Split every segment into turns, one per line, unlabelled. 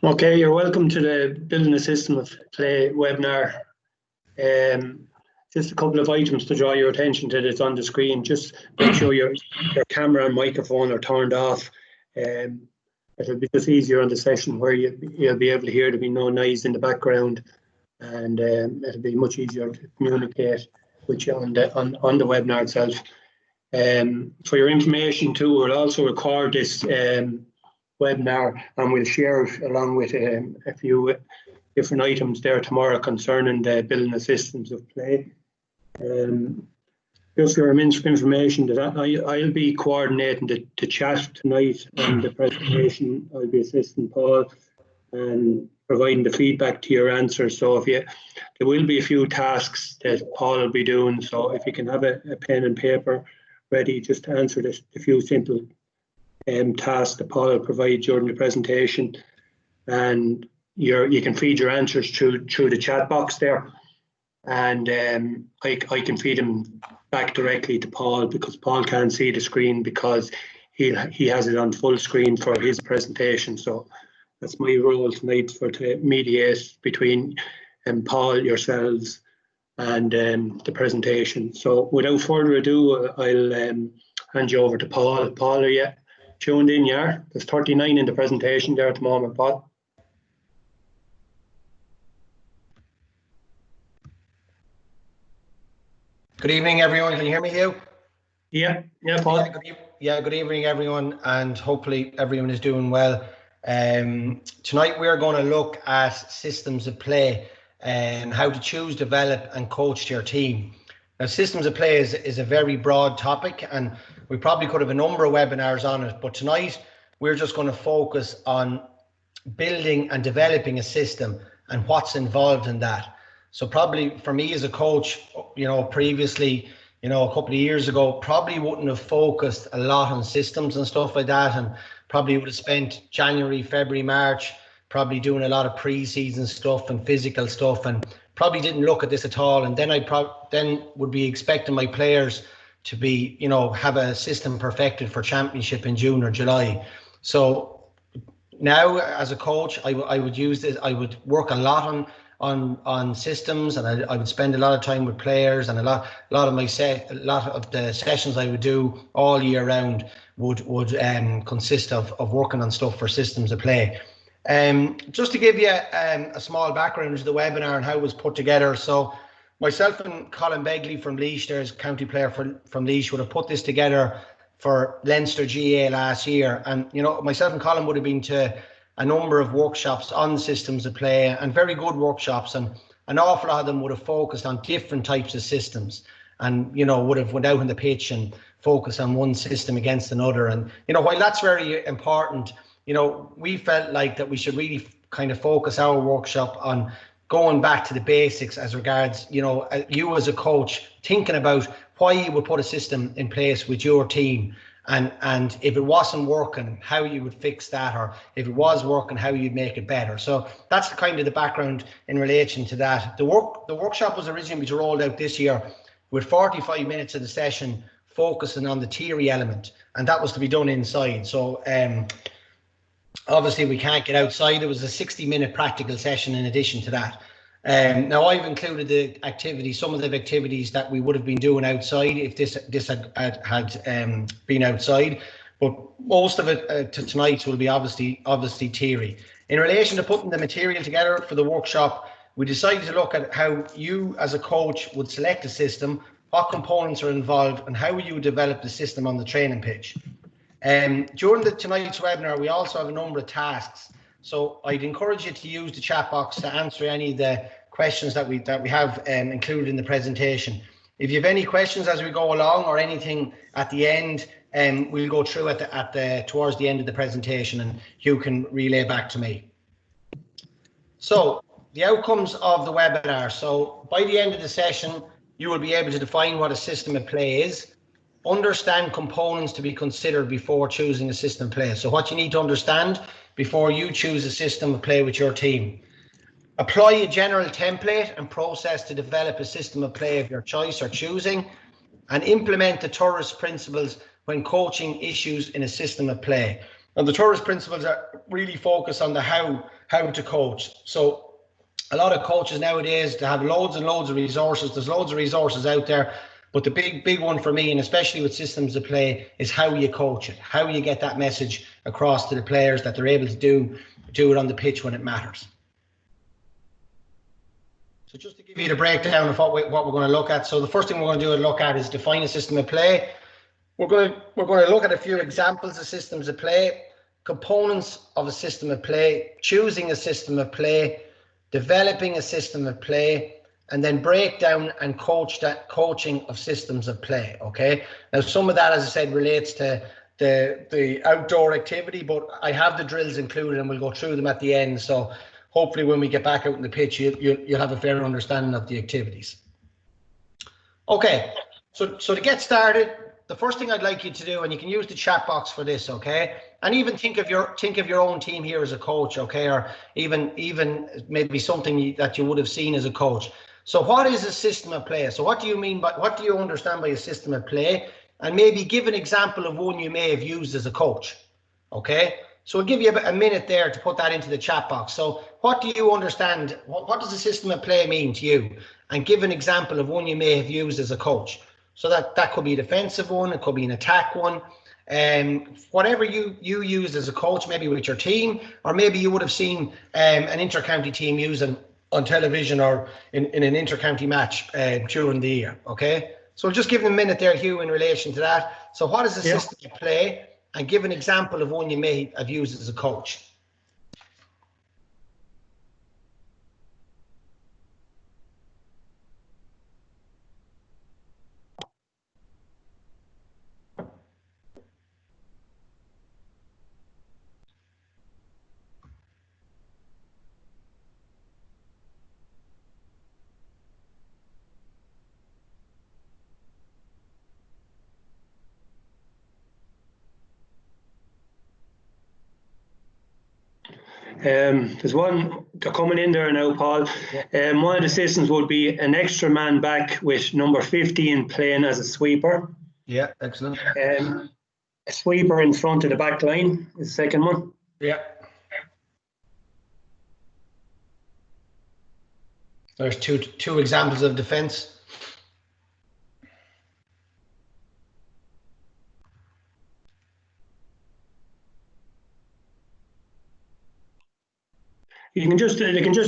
Okay, you're welcome to the Building a System of Play webinar. Um, just a couple of items to draw your attention to that's on the screen. Just make sure your camera and microphone are turned off. It'll be just easier on the session where you'll be able to hear there'll be no noise in the background, and it'll be much easier to communicate with you on the webinar itself. For your information too, we'll also record this webinar, and we'll share it along with a few different items there tomorrow concerning the Building the Systems of Play. Just for your information, that I'll be coordinating the chat tonight and the presentation. I'll be assisting Paul and providing the feedback to your answers. So there will be a few tasks that Paul will be doing. So if you can have a pen and paper ready, just to answer a few simple tasks that Paul will provide during the presentation, and you can feed your answers through the chat box there, and I can feed them back directly to Paul, because Paul can't see the screen because he has it on full screen for his presentation. So that's my role tonight, to mediate between Paul, yourselves, and the presentation. So without further ado, I'll hand you over to Paul. Paul, are you tuned in? Yeah, there's 39 in the presentation there at the moment, Paul.
Good evening, everyone. Can you hear me, Hugh?
Yeah, Paul.
Good evening, everyone, and hopefully everyone is doing well. Tonight we are going to look at systems of play and how to choose, develop, and coach your team. Now, systems of play is a very broad topic, and we probably could have a number of webinars on it, but tonight we're just going to focus on building and developing a system and what's involved in that. So probably for me as a coach, previously, a couple of years ago, probably wouldn't have focused a lot on systems and stuff like that, and probably would have spent January, February, March probably doing a lot of pre-season stuff and physical stuff, and probably didn't look at this at all. And then then would be expecting my players to be, have a system perfected for championship in June or July. So now as a coach, I would use this. I would work a lot on systems, and I would spend a lot of time with players, and a lot of the sessions I would do all year round would consist of working on stuff for systems of play. Just to give you a small background to the webinar and how it was put together. So myself and Colin Begley from Laois, there's a county player from Laois, would have put this together for Leinster GA last year, and myself and Colin would have been to a number of workshops on systems of play, and very good workshops, and an awful lot of them would have focused on different types of systems, and would have went out on the pitch and focused on one system against another. And while that's very important, we felt like that we should really kind of focus our workshop on going back to the basics as regards you as a coach thinking about why you would put a system in place with your team, and if it wasn't working, how you would fix that, or if it was working, how you'd make it better. So that's kind of the background in relation to that. The workshop was originally rolled out this year with 45 minutes of the session focusing on the theory element, and that was to be done inside. So obviously we can't get outside. It was a 60-minute practical session in addition to that. Now I've included the activities, some of the activities that we would have been doing outside if this had been outside, but most of it tonight will be obviously theory. In relation to putting the material together for the workshop, we decided to look at how you as a coach would select a system, what components are involved, and how you would develop the system on the training pitch. During tonight's webinar, we also have a number of tasks. So I'd encourage you to use the chat box to answer any of the questions that we have included in the presentation. If you have any questions as we go along, or anything at the end, we'll go through towards the end of the presentation, and you can relay back to me. So the outcomes of the webinar. So by the end of the session, you will be able to define what a system of play is, understand components to be considered before choosing a system of play. So what you need to understand before you choose a system of play with your team. Apply a general template and process to develop a system of play of your choice or choosing, and implement the Torres principles when coaching issues in a system of play. And the Torres principles are really focused on the how to coach. So a lot of coaches nowadays, they have loads and loads of resources. There's loads of resources out there. But the big one for me, and especially with systems of play, is how you coach it, how you get that message across to the players that they're able to do it on the pitch when it matters. So just to give you the breakdown of what we're going to look at. So the first thing we're going to do is look at is define a system of play. We're going to look at a few examples of systems of play, components of a system of play, choosing a system of play, developing a system of play, and then break down and coaching of systems of play. Okay. Now, some of that, as I said, relates to the outdoor activity, but I have the drills included, and we'll go through them at the end. So hopefully, when we get back out in the pitch, you'll have a fair understanding of the activities. Okay. So to get started, the first thing I'd like you to do, and you can use the chat box for this, okay? And even think of your own team here as a coach, okay? Or even maybe something that you would have seen as a coach. So what is a system of play? So what do you understand by a system of play? And maybe give an example of one you may have used as a coach, okay? So we'll give you a minute there to put that into the chat box. So what do you understand? What does a system of play mean to you? And give an example of one you may have used as a coach. So that could be a defensive one, it could be an attack one, whatever you used as a coach, maybe with your team, or maybe you would have seen an inter-county team using on television or in an inter-county match during the year, okay? So we'll just give them a minute there, Hugh, in relation to that. So what is a system of play? And give an example of one you may have used as a coach.
There's one coming in there now, Paul. One of the systems would be an extra man back with number 15 playing as a sweeper.
Yeah, excellent.
A sweeper in front of the back line is the second one.
Yeah. There's two examples of defence.
You can just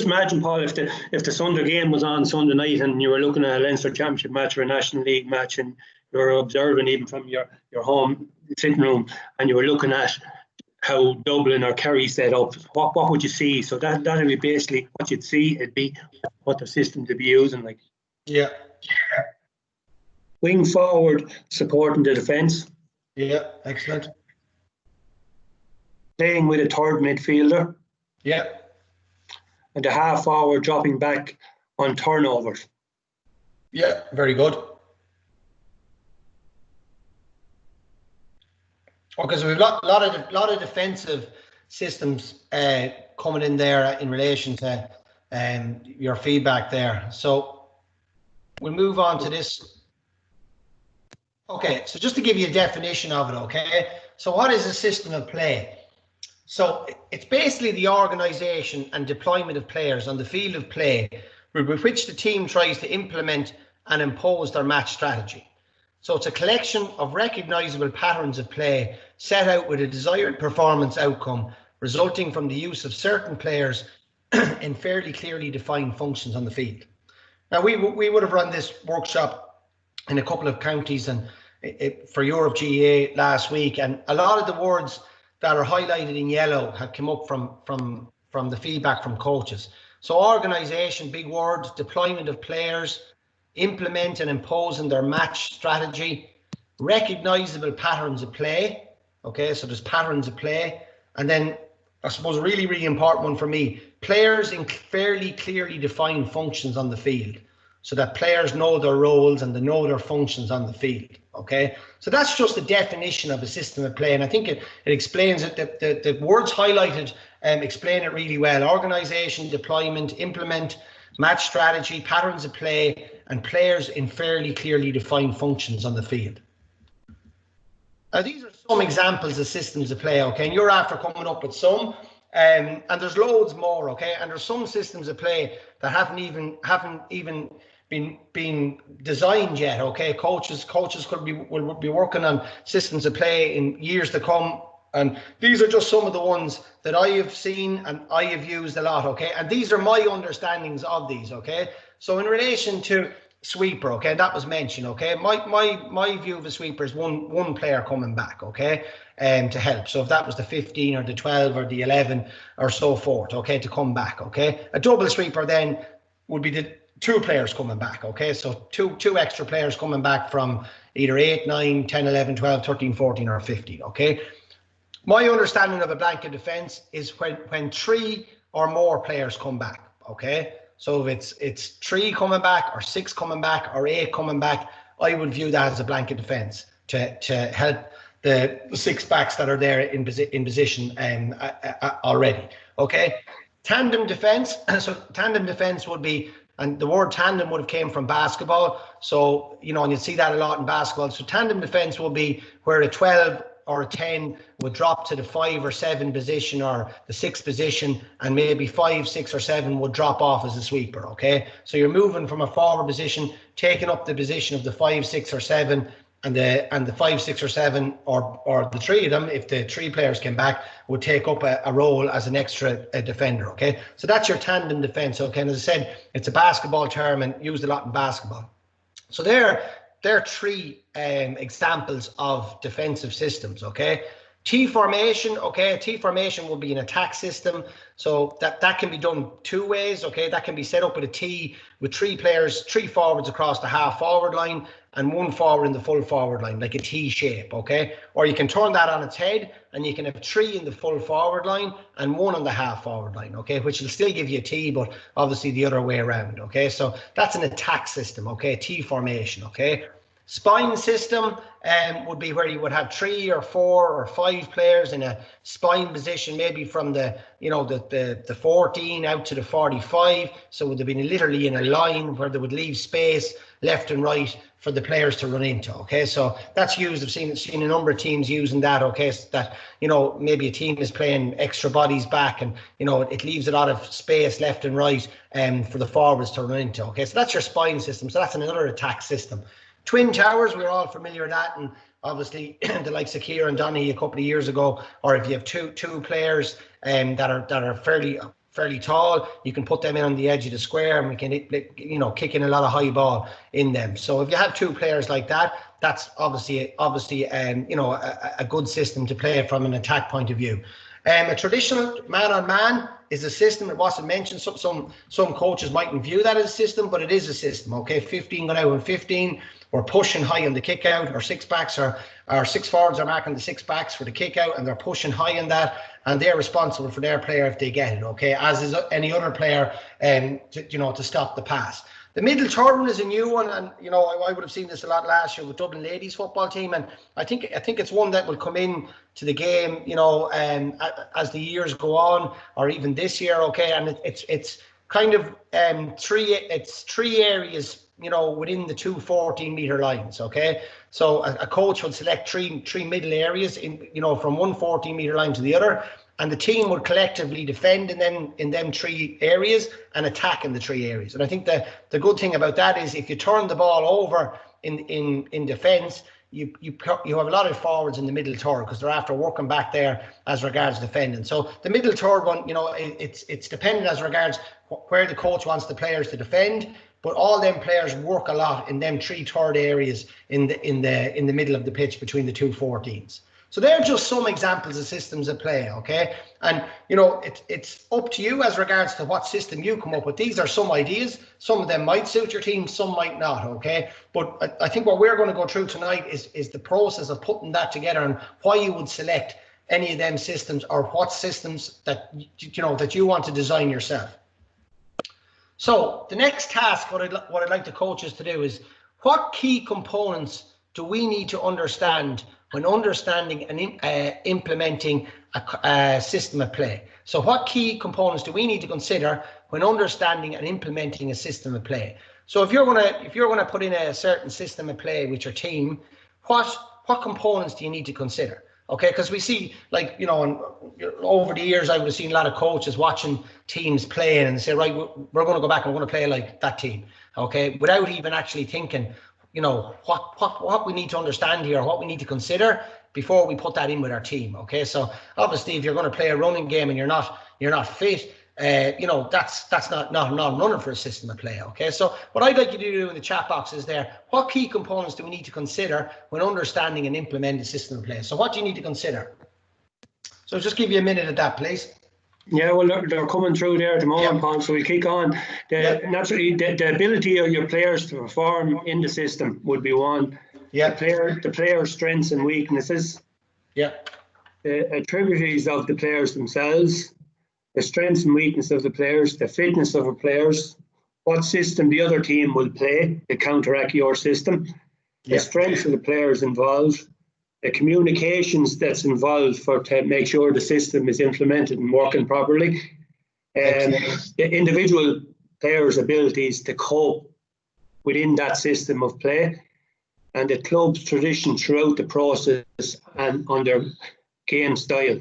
imagine, Paul, if the Sunday game was on Sunday night and you were looking at a Leinster Championship match or a National League match, and you were observing even from your home sitting room, and you were looking at how Dublin or Kerry set up, what would you see? So that would be basically what you'd see. It'd be what the system to be using, like.
Yeah.
Wing forward supporting the defence.
Yeah, excellent.
Playing with a third midfielder.
Yeah.
And the half forward dropping back on turnovers.
Yeah, very good. Okay, so we've got a lot of defensive systems coming in there in relation to your feedback there. So we'll move on to this. Okay, so just to give you a definition of it, okay? So what is a system of play? So it's basically the organisation and deployment of players on the field of play with which the team tries to implement and impose their match strategy. So it's a collection of recognisable patterns of play set out with a desired performance outcome resulting from the use of certain players in fairly clearly defined functions on the field. Now, we would have run this workshop in a couple of counties and for Europe GAA last week, and a lot of the words that are highlighted in yellow have come up from the feedback from coaches. So organisation, big word, deployment of players, implement and imposing their match strategy, recognisable patterns of play. Okay, so there's patterns of play. And then I suppose a really, really important one for me, players in fairly clearly defined functions on the field, so that players know their roles and they know their functions on the field. Okay, so that's just the definition of a system of play, and I think it explains it. The words highlighted explain it really well. Organisation, deployment, implement, match strategy, patterns of play, and players in fairly clearly defined functions on the field. These are some examples of systems of play, okay? And you're after coming up with some, and there's loads more, okay? And there's some systems of play that haven't even been designed yet, okay? Coaches will be working on systems of play in years to come, and these are just some of the ones that I have seen and I have used a lot, okay? And these are my understandings of these, okay? So in relation to sweeper, okay, that was mentioned, okay. My view of a sweeper is one player coming back, okay, to help. So if that was the 15 or the 12 or the 11 or so forth, okay, to come back, okay. A double sweeper then would be the 2 players coming back, okay. So two extra players coming back from either 8, 9, 10, 11, 12, 13, 14 or 15, okay. My understanding of a blanket defense is when 3 or more players come back, okay. So if it's 3 coming back or 6 coming back or 8 coming back, I would view that as a blanket defence to help the 6 backs that are there in position already. Okay, tandem defence. So tandem defence would be, and the word tandem would have came from basketball. So and you see that a lot in basketball. So tandem defence will be where a 12 or a 10 would drop to the 5 or 7 position or the 6 position, and maybe 5, 6 or 7 would drop off as a sweeper, okay. So you're moving from a forward position, taking up the position of the 5, 6 or 7, and the 5, 6 or 7 or the 3 of them, if the 3 players came back, would take up a role as an extra defender, okay. So that's your tandem defense, okay. And as I said, it's a basketball term and used a lot in basketball. So there are 3 examples of defensive systems, okay. T formation, okay. T formation will be an attack system, so that can be done 2 ways, okay. That can be set up with a T with 3 players, 3 forwards across the half forward line and 1 forward in the full forward line, like a T shape, okay. Or you can turn that on its head and you can have 3 in the full forward line and 1 on the half forward line, okay, which will still give you a T, but obviously the other way around, okay. So that's an attack system, okay. T formation, okay. Spine system would be where you would have 3 or 4 or 5 players in a spine position, maybe from the 14 out to the 45. So would have been literally in a line where they would leave space left and right for the players to run into. Okay, so that's used. I've seen a number of teams using that. Okay, so that maybe a team is playing extra bodies back, and it leaves a lot of space left and right for the forwards to run into. Okay, so that's your spine system. So that's another attack system. Twin towers, we're all familiar with that, and obviously the likes of Kieran Donaghy a couple of years ago, or if you have two players that are fairly tall, you can put them in on the edge of the square, and we can kick in a lot of high ball in them. So if you have 2 players like that, that's obviously a good system to play from an attack point of view. A traditional man-on-man is a system. It wasn't mentioned. Some coaches mightn't view that as a system, but it is a system. Okay, 15 going out and 15. We're pushing high on the kick out. Our 6 backs our 6 forwards are marking the 6 backs for the kick out, and they're pushing high on that, and they're responsible for their player if they get it. Okay, as is any other player, to stop the pass. The middle third one is a new one, and I would have seen this a lot last year with Dublin ladies football team, and I think it's one that will come in to the game, as the years go on, or even this year. Okay, and it's kind of 3 areas, within the 2 14-meter lines. Okay, so a coach would select three middle areas from one 14-meter line to the other, and the team would collectively defend in them 3 areas and attack in the 3 areas. And I think the good thing about that is if you turn the ball over in defence, you have a lot of forwards in the middle third, because they're after working back there as regards defending. So the middle third one, it's dependent as regards where the coach wants the players to defend, but all them players work a lot in them 3 third areas in the middle of the pitch between the 2 14s. So they're just some examples of systems of play, okay? And, it's up to you as regards to what system you come up with. These are some ideas. Some of them might suit your team, some might not, okay? But I think what we're going to go through tonight is the process of putting that together and why you would select any of them systems, or what systems that you want to design yourself. So the next task, what I'd like the coaches to do is, what key components do we need to understand when understanding and implementing a system of play? So what key components do we need to consider when understanding and implementing a system of play? So if you're gonna put in a certain system of play with your team, what what components do you need to consider? Okay, because we see, like, you know, over the years, I would have seen a lot of coaches watching teams playing and say, right, we're going to go back and we're going to play like that team. Okay, without even actually thinking, you know, what we need to understand here, what we need to consider before we put that in with our team. Okay, so obviously, if you're going to play a running game and you're not fit, you know, that's not running for a system of play. Okay, so what I'd like you to do in the chat box is there, what key components do we need to consider when understanding and implementing a system of play? So what do you need to consider? So just give you a minute of that, please.
Yeah, well, they're coming through there at the moment, Paul, so we kick on. Naturally, the ability of your players to perform in the system would be one. The player's strengths and weaknesses. The attributes of the players themselves, the strengths and weaknesses of the players, the fitness of the players, what system the other team will play to counteract your system, the strengths of the players involved, the communications that's involved to make sure the system is implemented and working properly, and the individual players' abilities to cope within that system of play, and the club's tradition throughout the process and on their game style.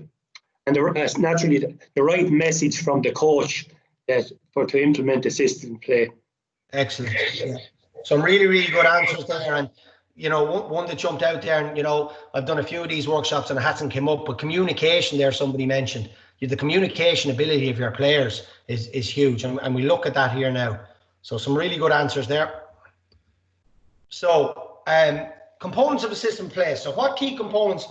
And naturally, the right message from the coach to implement the system play.
Excellent. Yeah. Some really, really good answers there. And, you know, one that jumped out there, and, you know, I've done a few of these workshops and it hasn't come up, but communication there, somebody mentioned. The communication ability of your players is huge. And we look at that here now. So some really good answers there. So components of a system play. So what key components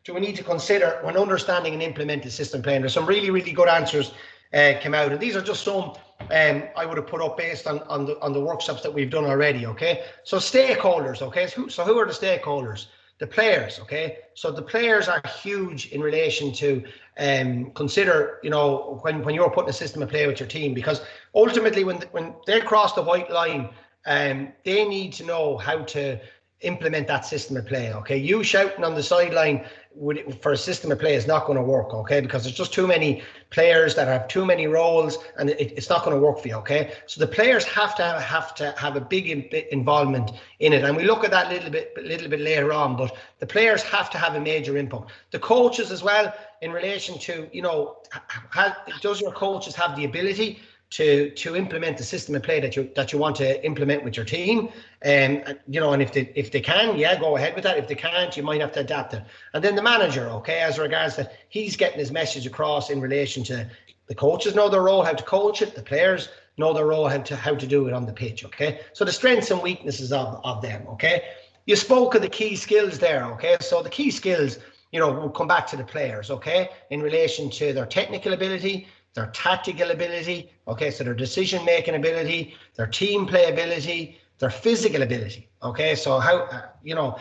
do we need to consider when understanding and implementing system play? And there's some really, really good answers came out. And these are just some I would have put up based on the workshops that we've done already. Okay, so stakeholders. Okay, so who are the stakeholders? The players. Okay, so the players are huge in relation to consider, you know, when you're putting a system of play with your team, because ultimately when they cross the white line, they need to know how to implement that system of play. Okay, you shouting on the sideline for a system of play is not going to work. Okay, because there's just too many players that have too many roles, and it's not going to work for you. Okay, so the players have to have a big involvement in it, and we look at that a little bit later on. But the players have to have a major input. The coaches as well, in relation to, you know, does your coaches have the ability to implement the system of play that you want to implement with your team? And you know, and if they can, yeah, go ahead with that. If they can't, you might have to adapt it. And then the manager, okay, as regards that he's getting his message across in relation to the coaches know their role, how to coach it, the players know their role, how to do it on the pitch. Okay, so the strengths and weaknesses of them. Okay, you spoke of the key skills there. Okay, so the key skills, you know, we'll come back to the players. Okay, in relation to their technical ability, their tactical ability, okay, so their decision-making ability, their team play ability, their physical ability, okay, so how, you know,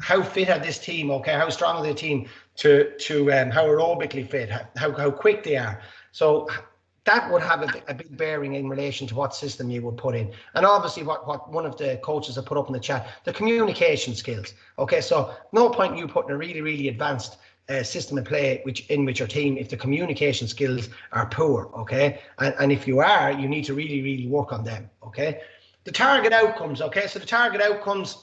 how fit are this team, okay, how strong are the team to how aerobically fit, how quick they are. So that would have a big bearing in relation to what system you would put in. And obviously what one of the coaches have put up in the chat, the communication skills, okay, so no point in you putting a really, really advanced system of play with your team if the communication skills are poor. Okay, and if you are, you need to really, really work on them. Okay, the target outcomes. Okay, so the target outcomes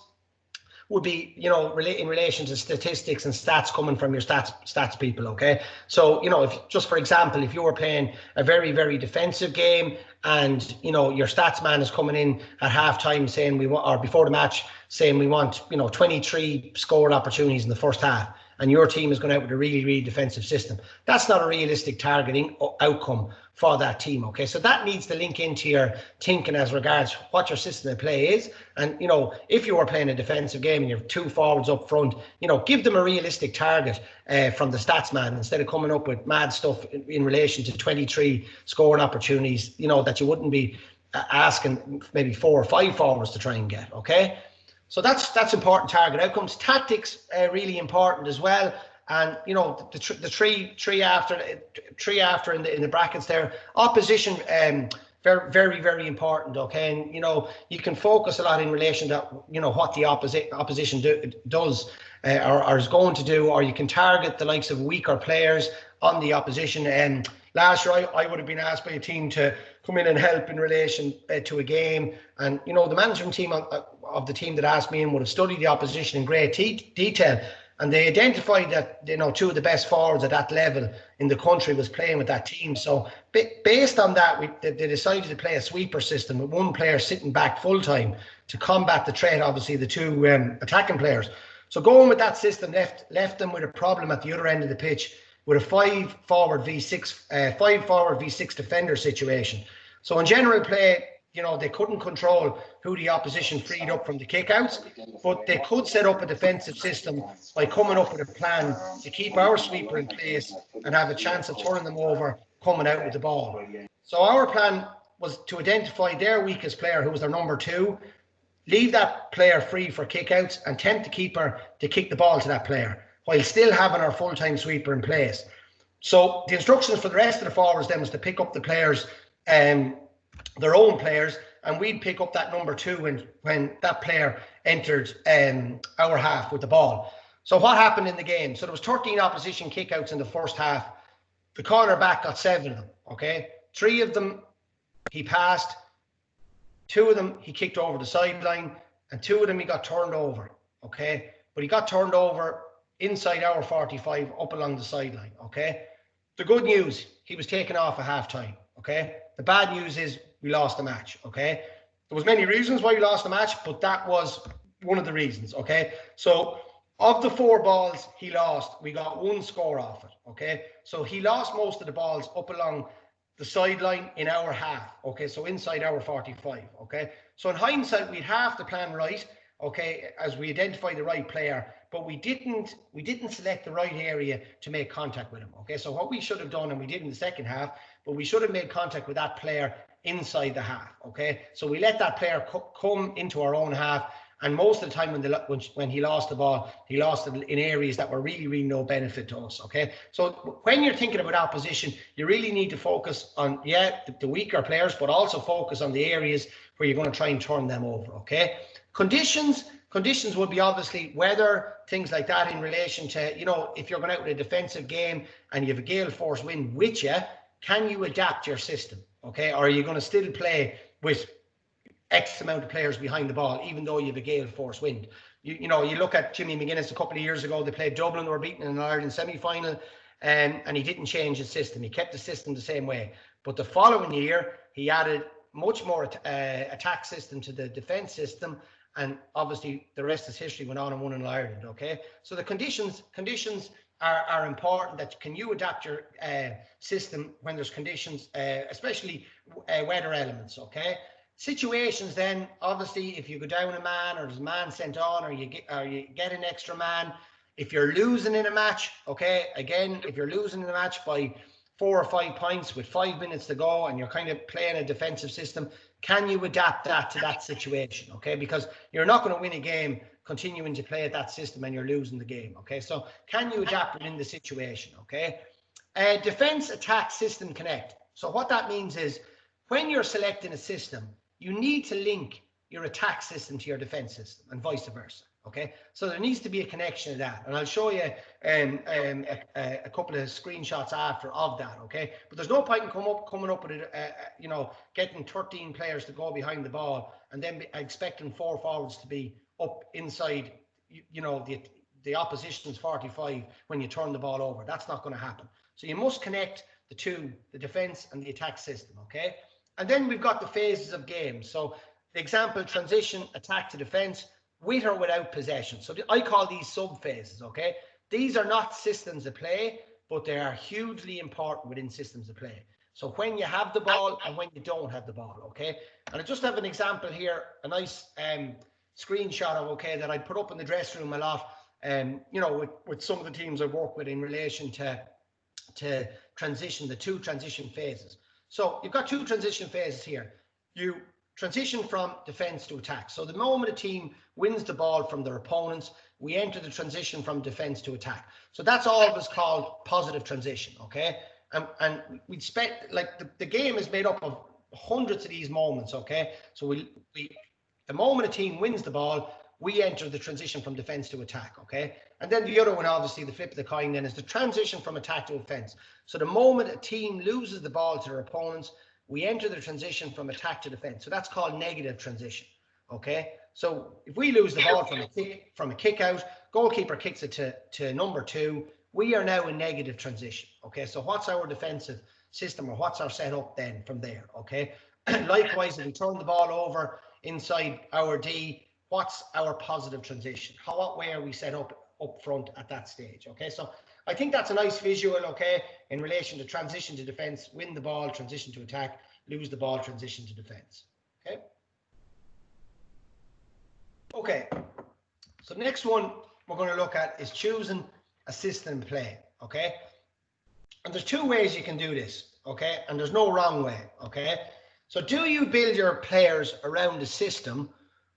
would be, you know, in relation to statistics and stats coming from your stats people. Okay, so, you know, if just for example, if you were playing a very, very defensive game and, you know, your stats man is coming in at halftime saying we want, or before the match saying we want, you know, 23 scoring opportunities in the first half, and your team is going out with a really, really defensive system, that's not a realistic targeting outcome for that team. Okay, so that needs to link into your thinking as regards what your system of play is. And, you know, if you were playing a defensive game and you have two forwards up front, you know, give them a realistic target from the stats man, instead of coming up with mad stuff in relation to 23 scoring opportunities, you know, that you wouldn't be asking maybe 4 or 5 forwards to try and get. Okay, so that's important target outcomes. Tactics really important as well. And, you know, the three after in the brackets there, opposition, very, very, very important. Okay, and, you know, you can focus a lot in relation to, you know, what the opposition does or is going to do, or you can target the likes of weaker players on the opposition. And last year I would have been asked by a team to come in and help in relation to a game, and you know, the management team of the team that asked me in would have studied the opposition in great detail, and they identified that, you know, two of the best forwards at that level in the country was playing with that team. So based on that, they decided to play a sweeper system with one player sitting back full time to combat the threat, obviously the two attacking players. So going with that system left them with a problem at the other end of the pitch with a 5 forward v6 defender situation. So in general play, you know, they couldn't control who the opposition freed up from the kickouts, but they could set up a defensive system by coming up with a plan to keep our sweeper in place and have a chance of turning them over coming out with the ball. So our plan was to identify their weakest player, who was their number 2, leave that player free for kickouts and tempt the keeper to kick the ball to that player while still having our full-time sweeper in place. So the instructions for the rest of the forwards then was to pick up the players, their own players, and we'd pick up that number 2 when that player entered our half with the ball. So what happened in the game? So there was 13 opposition kickouts in the first half. The cornerback got 7 of them, okay? 3 of them he passed, 2 of them he kicked over the sideline, and 2 of them he got turned over, okay? But he got turned over inside our 45 up along the sideline, okay? The good news, he was taken off at halftime, okay? The bad news is we lost the match, okay? There was many reasons why we lost the match, but that was one of the reasons, okay? So of the 4 balls he lost, we got 1 score off it, okay? So he lost most of the balls up along the sideline in our half, okay? So inside our 45, okay? So in hindsight, we'd half the plan right, okay, as we identified the right player, but we didn't select the right area to make contact with him, okay? So what we should have done, and we did in the second half, but we should have made contact with that player inside the half, okay? So we let that player come into our own half, and most of the time when he lost the ball, he lost it in areas that were really, really no benefit to us, okay? So when you're thinking about opposition, you really need to focus on, the weaker players, but also focus on the areas where you're going to try and turn them over, okay? Conditions would be obviously weather, things like that in relation to, you know, if you're going out with a defensive game and you have a gale force wind with you, can you adapt your system, okay? Or are you going to still play with X amount of players behind the ball, even though you have a gale force wind? You know, you look at Jimmy McGuinness a couple of years ago, they played Dublin, they were beaten in an Ireland semi-final, and he didn't change his system. He kept the system the same way. But the following year, he added much more attack system to the defense system, and obviously the rest is history, went on and won in Ireland, okay? So the conditions are important. That can you adapt your system when there's conditions, especially weather elements, okay? Situations then, obviously, if you go down a man or there's a man sent on or you get an extra man, if you're losing in a match, okay, again, if you're losing in a match by 4 or 5 points with 5 minutes to go and you're kind of playing a defensive system, can you adapt that to that situation, okay? Because you're not going to win a game continuing to play at that system and you're losing the game, okay? So can you adapt it in the situation, okay? Defense attack system connect. So what that means is when you're selecting a system, you need to link your attack system to your defense system and vice versa, okay? So there needs to be a connection to that, and I'll show you a couple of screenshots after of that, okay? But there's no point in coming up with you know, getting 13 players to go behind the ball and then expecting 4 forwards to be up inside, you know, the opposition's 45 when you turn the ball over. That's not going to happen. So you must connect the two, the defense and the attack system, okay? And then we've got the phases of games. So the example, transition, attack to defense, with or without possession. So I call these sub phases, okay? These are not systems of play, but they are hugely important within systems of play. So when you have the ball and when you don't have the ball, okay? And I just have an example here, a nice screenshot of, okay, that I put up in the dressing room a lot, you know, with some of the teams I work with in relation to transition, the 2 transition phases. So you've got 2 transition phases here. You transition from defense to attack. So the moment a team wins the ball from their opponents, we enter the transition from defense to attack. So that's always called positive transition, okay? And we'd spent, like, the game is made up of hundreds of these moments, okay? So the moment a team wins the ball, we enter the transition from defense to attack, okay? And then the other one, obviously, the flip of the coin then is the transition from attack to defense. So the moment a team loses the ball to their opponents, we enter the transition from attack to defense. So that's called negative transition, okay? So if we lose the ball from a kick out, goalkeeper kicks it to number 2, we are now in negative transition, okay? So what's our defensive system, or what's our setup then from there, okay? Likewise, if we turn the ball over inside our D, what's our positive transition? What way are we set up front at that stage, okay? So I think that's a nice visual, okay, in relation to transition to defense, win the ball, transition to attack, lose the ball, transition to defense, okay? Okay, so next one we're going to look at is choosing a system play, okay? And there's 2 ways you can do this, okay? And there's no wrong way, okay? So do you build your players around a system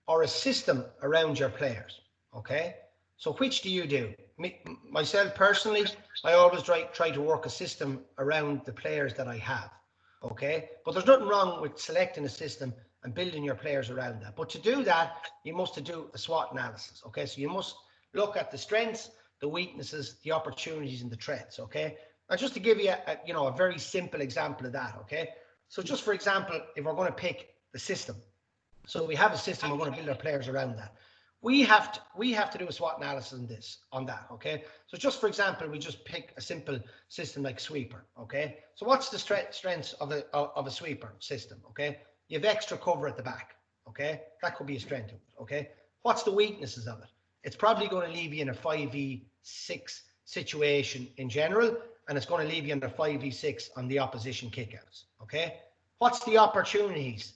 or a system around your players, okay? So which do you do? Myself personally, I always try to work a system around the players that I have, okay? But there's nothing wrong with selecting a system and building your players around that. But to do that, you must do a SWOT analysis, okay? So you must look at the strengths, the weaknesses, the opportunities, and the threats, okay? And just to give you a very simple example of that, okay? So just for example, if we're going to pick the system, so we have a system, we're going to build our players around that. We have to do a SWOT analysis on that, okay? So just for example, we just pick a simple system like sweeper, okay? So what's the strengths of a sweeper system, okay? You have extra cover at the back, okay? That could be a strength of it, okay? What's the weaknesses of it? It's probably going to leave you in a 5v6 situation in general, and it's going to leave you in a 5v6 on the opposition kickouts, okay? What's the opportunities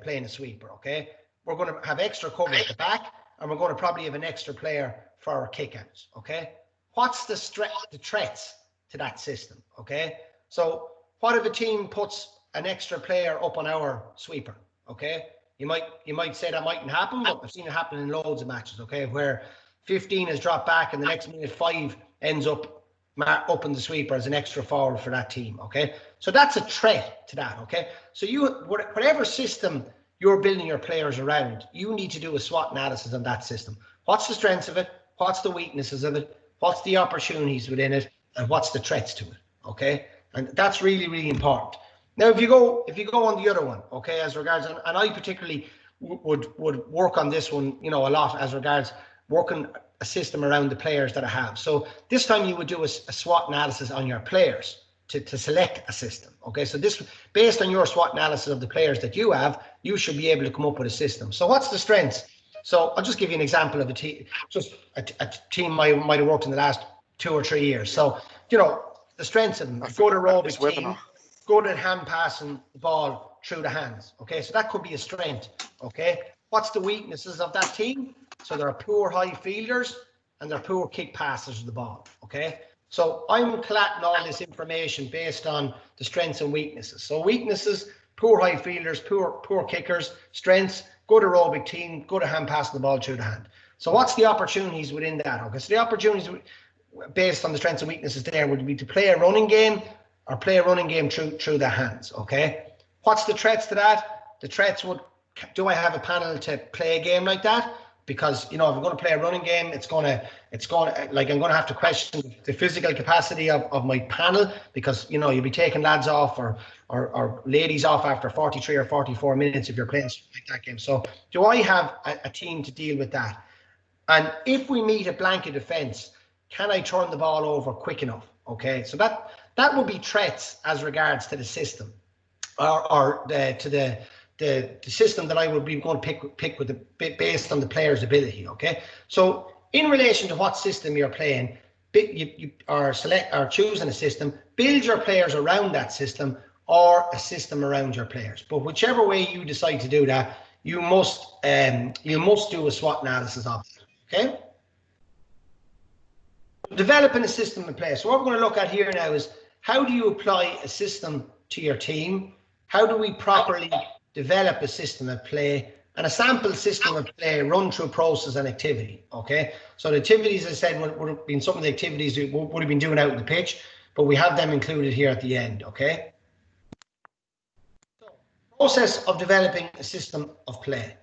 playing a sweeper, okay? We're going to have extra cover at the back, and we're going to probably have an extra player for our kickouts, okay? What's the threats to that system, okay? So what if a team puts an extra player up on our sweeper, okay? You might say that mightn't happen, but I've seen it happen in loads of matches, okay, where 15 is dropped back and the next minute 5 ends up in the sweeper as an extra forward for that team, okay? So that's a threat to that, okay? So whatever system you're building your players around, you need to do a SWOT analysis on that system. What's the strengths of it? What's the weaknesses of it? What's the opportunities within it? And what's the threats to it, okay? And that's really, really important. Now, if you go on the other one, okay, as regards, and I particularly would work on this one, a lot as regards working a system around the players that I have. So this time you would do a SWOT analysis on your players to select a system, okay? So this, based on your SWOT analysis of the players that you have, you should be able to come up with a system. So what's the strengths? So I'll just give you an example of a team, just a team I might have worked in the last 2 or 3 years. So, the strengths of them, good aerobic team, good at hand passing the ball through the hands, okay? So that could be a strength, okay? What's the weaknesses of that team? So they're poor high fielders and they're poor kick passers of the ball, okay? So I'm collecting all this information based on the strengths and weaknesses. So weaknesses, poor high fielders, poor kickers, strengths, good aerobic team, good at hand passing the ball through the hand. So what's the opportunities within that? Okay, so the opportunities based on the strengths and weaknesses there would be to play a running game or play a running game through the hands, okay? What's the threats to that? The threats would, do I have a panel to play a game like that? Because, if I'm going to play a running game, I'm going to have to question the physical capacity of my panel, because, you'll be taking lads off or ladies off after 43 or 44 minutes if you're playing something like that game. So do I have a team to deal with that? And if we meet a blanket defense, can I turn the ball over quick enough? Okay, so that would be threats as regards to the system or to the system that I would be going to pick with based on the player's ability, okay? So in relation to what system you're playing, you are choosing a system, build your players around that system or a system around your players. But whichever way you decide to do that, you must do a SWOT analysis of it, okay? Developing a system in place. So what we're going to look at here now is, how do you apply a system to your team? How do we properly develop a system of play and a sample system of play run through process and activity, okay? So the activities, as I said, would have been some of the activities we would have been doing out in the pitch, but we have them included here at the end, okay? So, process of developing a system of play.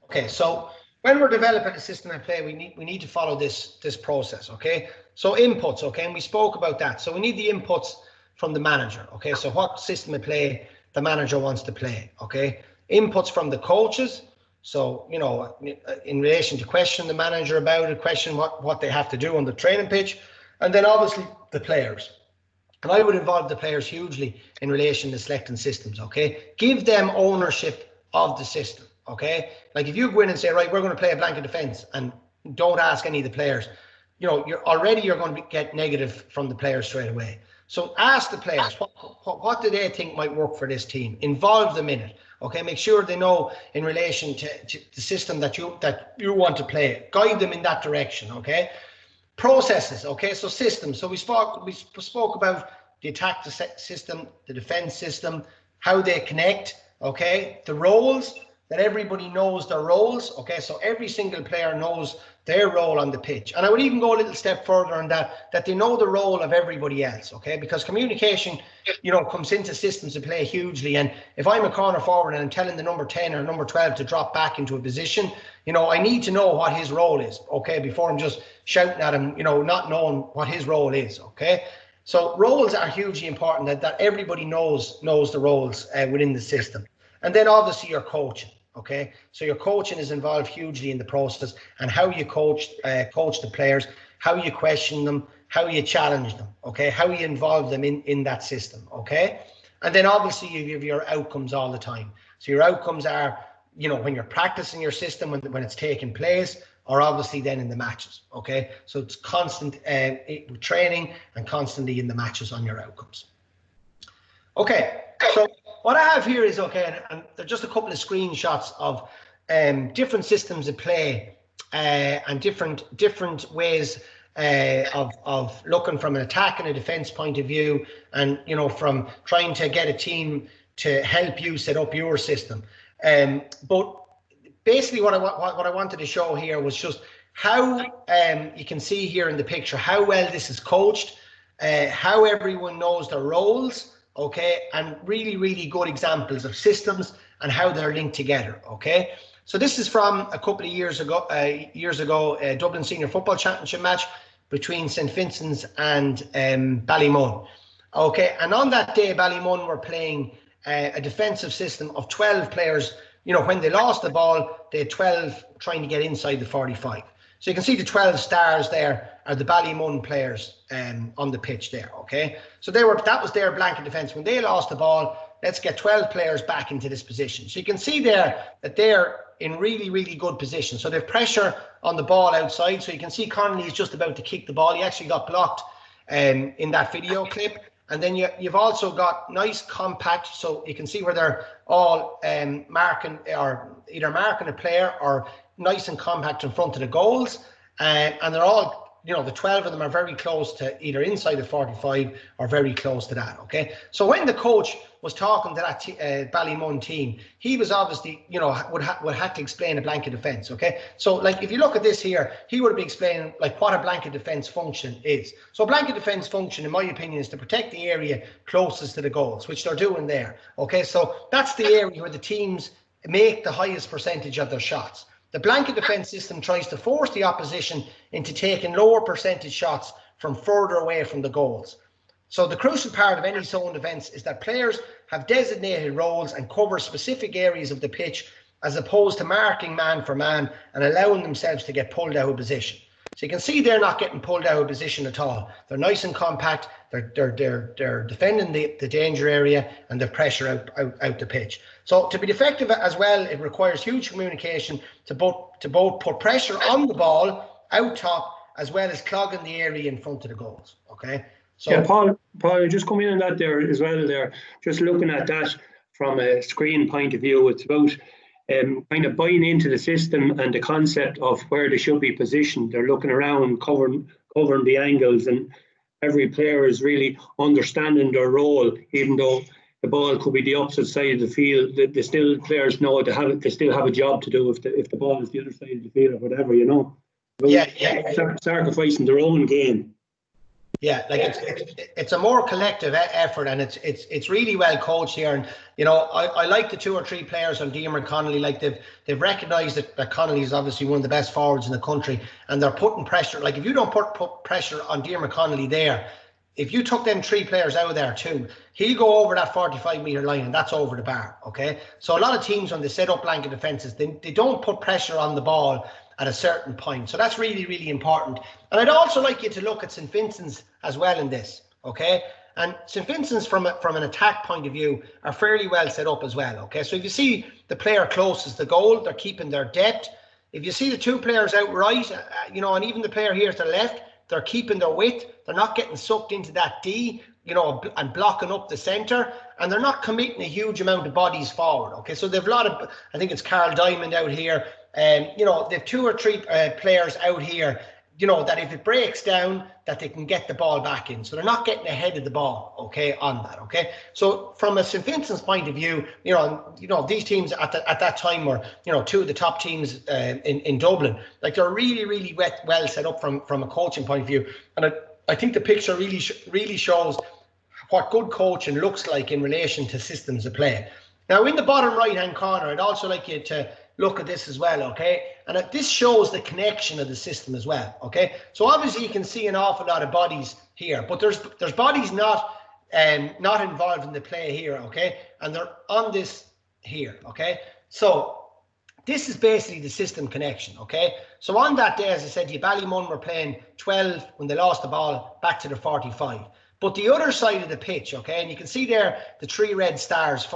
Okay, so when we're developing a system of play, we need to follow this process, okay? So inputs, okay, and we spoke about that. So we need the inputs from the manager, okay? So what system of play the manager wants to play, okay? Inputs from the coaches. So, you know, in relation to question the manager about it, question what they have to do on the training pitch, and then obviously the players. And I would involve the players hugely in relation to selecting systems, okay? Give them ownership of the system, okay? Like if you go in and say, right, we're going to play a blanket defense and don't ask any of the players, you know, you're going to get negative from the players straight away. So ask the players, what do they think might work for this team? Involve them in it, okay? Make sure they know in relation to the system that you want to play. Guide them in that direction, okay? Processes, okay? So systems. So we spoke about the attack system, the defense system, how they connect, okay? The roles, that everybody knows their roles, okay? So every single player knows their role on the pitch. And I would even go a little step further on that they know the role of everybody else, okay? Because communication, you know, comes into systems of play hugely. And if I'm a corner forward and I'm telling the number 10 or number 12 to drop back into a position, you know, I need to know what his role is, okay? Before I'm just shouting at him, you know, not knowing what his role is, okay? So roles are hugely important, that everybody knows the roles within the system. And then obviously your coaching. Okay, so your coaching is involved hugely in the process, and how you coach the players, how you question them, how you challenge them, okay, how you involve them in that system, okay. And then obviously you have your outcomes all the time. So your outcomes are, you know, when you're practicing your system, when it's taking place, or obviously then in the matches, okay. So it's constant training and constantly in the matches on your outcomes. Okay, so what I have here is, okay, and they're just a couple of screenshots of different systems of play and different ways of looking from an attack and a defense point of view, and, you know, from trying to get a team to help you set up your system. But basically what I wanted to show here was just how you can see here in the picture how well this is coached, how everyone knows their roles, okay, and really good examples of systems and how they're linked together, okay. So this is from a couple of years ago, a Dublin Senior Football Championship match between St. Vincent's and Ballymun, okay. And on that day, Ballymun were playing a defensive system of 12 players. You know, when they lost the ball, they had 12 trying to get inside the 45. So you can see the 12 stars there are the Ballymun players on the pitch there, okay? So that was their blanket defence. When they lost the ball, let's get 12 players back into this position. So you can see there that they're in really good position. So they have pressure on the ball outside. So you can see Connolly is just about to kick the ball. He actually got blocked in that video clip. And then you've also got nice compact, so you can see where they're all marking, or either marking a player or nice and compact in front of the goals. And they're all, you know, the 12 of them are very close to either inside the 45 or very close to that, okay? So when the coach was talking to that Ballymun team, he was obviously, you know, would have to explain a blanket defence, okay? So, like, if you look at this here, he would be explaining, like, what a blanket defence function is. So a blanket defence function, in my opinion, is to protect the area closest to the goals, which they're doing there, okay? So that's the area where the teams make the highest percentage of their shots. The blanket defence system tries to force the opposition into taking lower percentage shots from further away from the goals. So the crucial part of any zone defence is that players have designated roles and cover specific areas of the pitch, as opposed to marking man for man and allowing themselves to get pulled out of position. So you can see they're not getting pulled out of position at all. They're nice and compact. They're defending the danger area and the pressure out the pitch. So to be effective as well, it requires huge communication to both put pressure on the ball out top, as well as clogging the area in front of the goals. Okay. So
yeah, Paul, just come in on that there as well. There, just looking at that from a screen point of view, it's about kind of buying into the system and the concept of where they should be positioned. They're looking around, covering the angles, and every player is really understanding their role, even though the ball could be the opposite side of the field. Players know they still have a job to do if the ball is the other side of the field or whatever, you know.
Yeah.
Sacrificing their own game.
Yeah, like it's a more collective effort, and it's really well coached here. And you know, I like the 2 or 3 players on Diarmuid Connolly. Like they've recognised that Connolly is obviously one of the best forwards in the country, and they're putting pressure. Like if you don't put pressure on Diarmuid Connolly there, if you took them 3 players out of there too, he'll go over that 45-metre line, and that's over the bar. Okay, so a lot of teams when they set up blanket defences, they don't put pressure on the ball at a certain point. So that's really, really important. And I'd also like you to look at St. Vincent's as well in this, okay? And St. Vincent's from an attack point of view are fairly well set up as well, okay? So if you see the player closest to the goal, they're keeping their depth. If you see the 2 players out right, you know, and even the player here to the left, they're keeping their width. They're not getting sucked into that D, you know, and blocking up the centre, and they're not committing a huge amount of bodies forward, okay? So they've a lot of, I think it's Carl Diamond out here, you know, they've 2 or 3 players out here, you know, that if it breaks down, that they can get the ball back in. So they're not getting ahead of the ball, okay, on that, okay? So from a St. Vincent's point of view, you know, these teams at that time were, you know, 2 of the top teams in Dublin. Like they're really, really well set up from a coaching point of view. And I think the picture really shows what good coaching looks like in relation to systems of play. Now, in the bottom right-hand corner, I'd also like you to look at this as well, okay? And this shows the connection of the system as well, okay? So obviously you can see an awful lot of bodies here, but there's bodies not involved in the play here, okay? And they're on this here, okay? So this is basically the system connection, okay? So on that day, as I said, Ballymun were playing 12 when they lost the ball back to the 45. But the other side of the pitch, okay, and you can see there the 3 red stars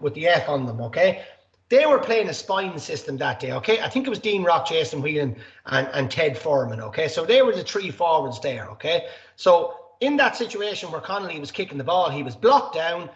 with the F on them, okay? They were playing a spine system that day, okay? I think it was Dean Rock, Jason Whelan, and Ted Foreman, okay? So they were the 3 forwards there, okay? So in that situation where Connolly was kicking the ball, he was blocked down.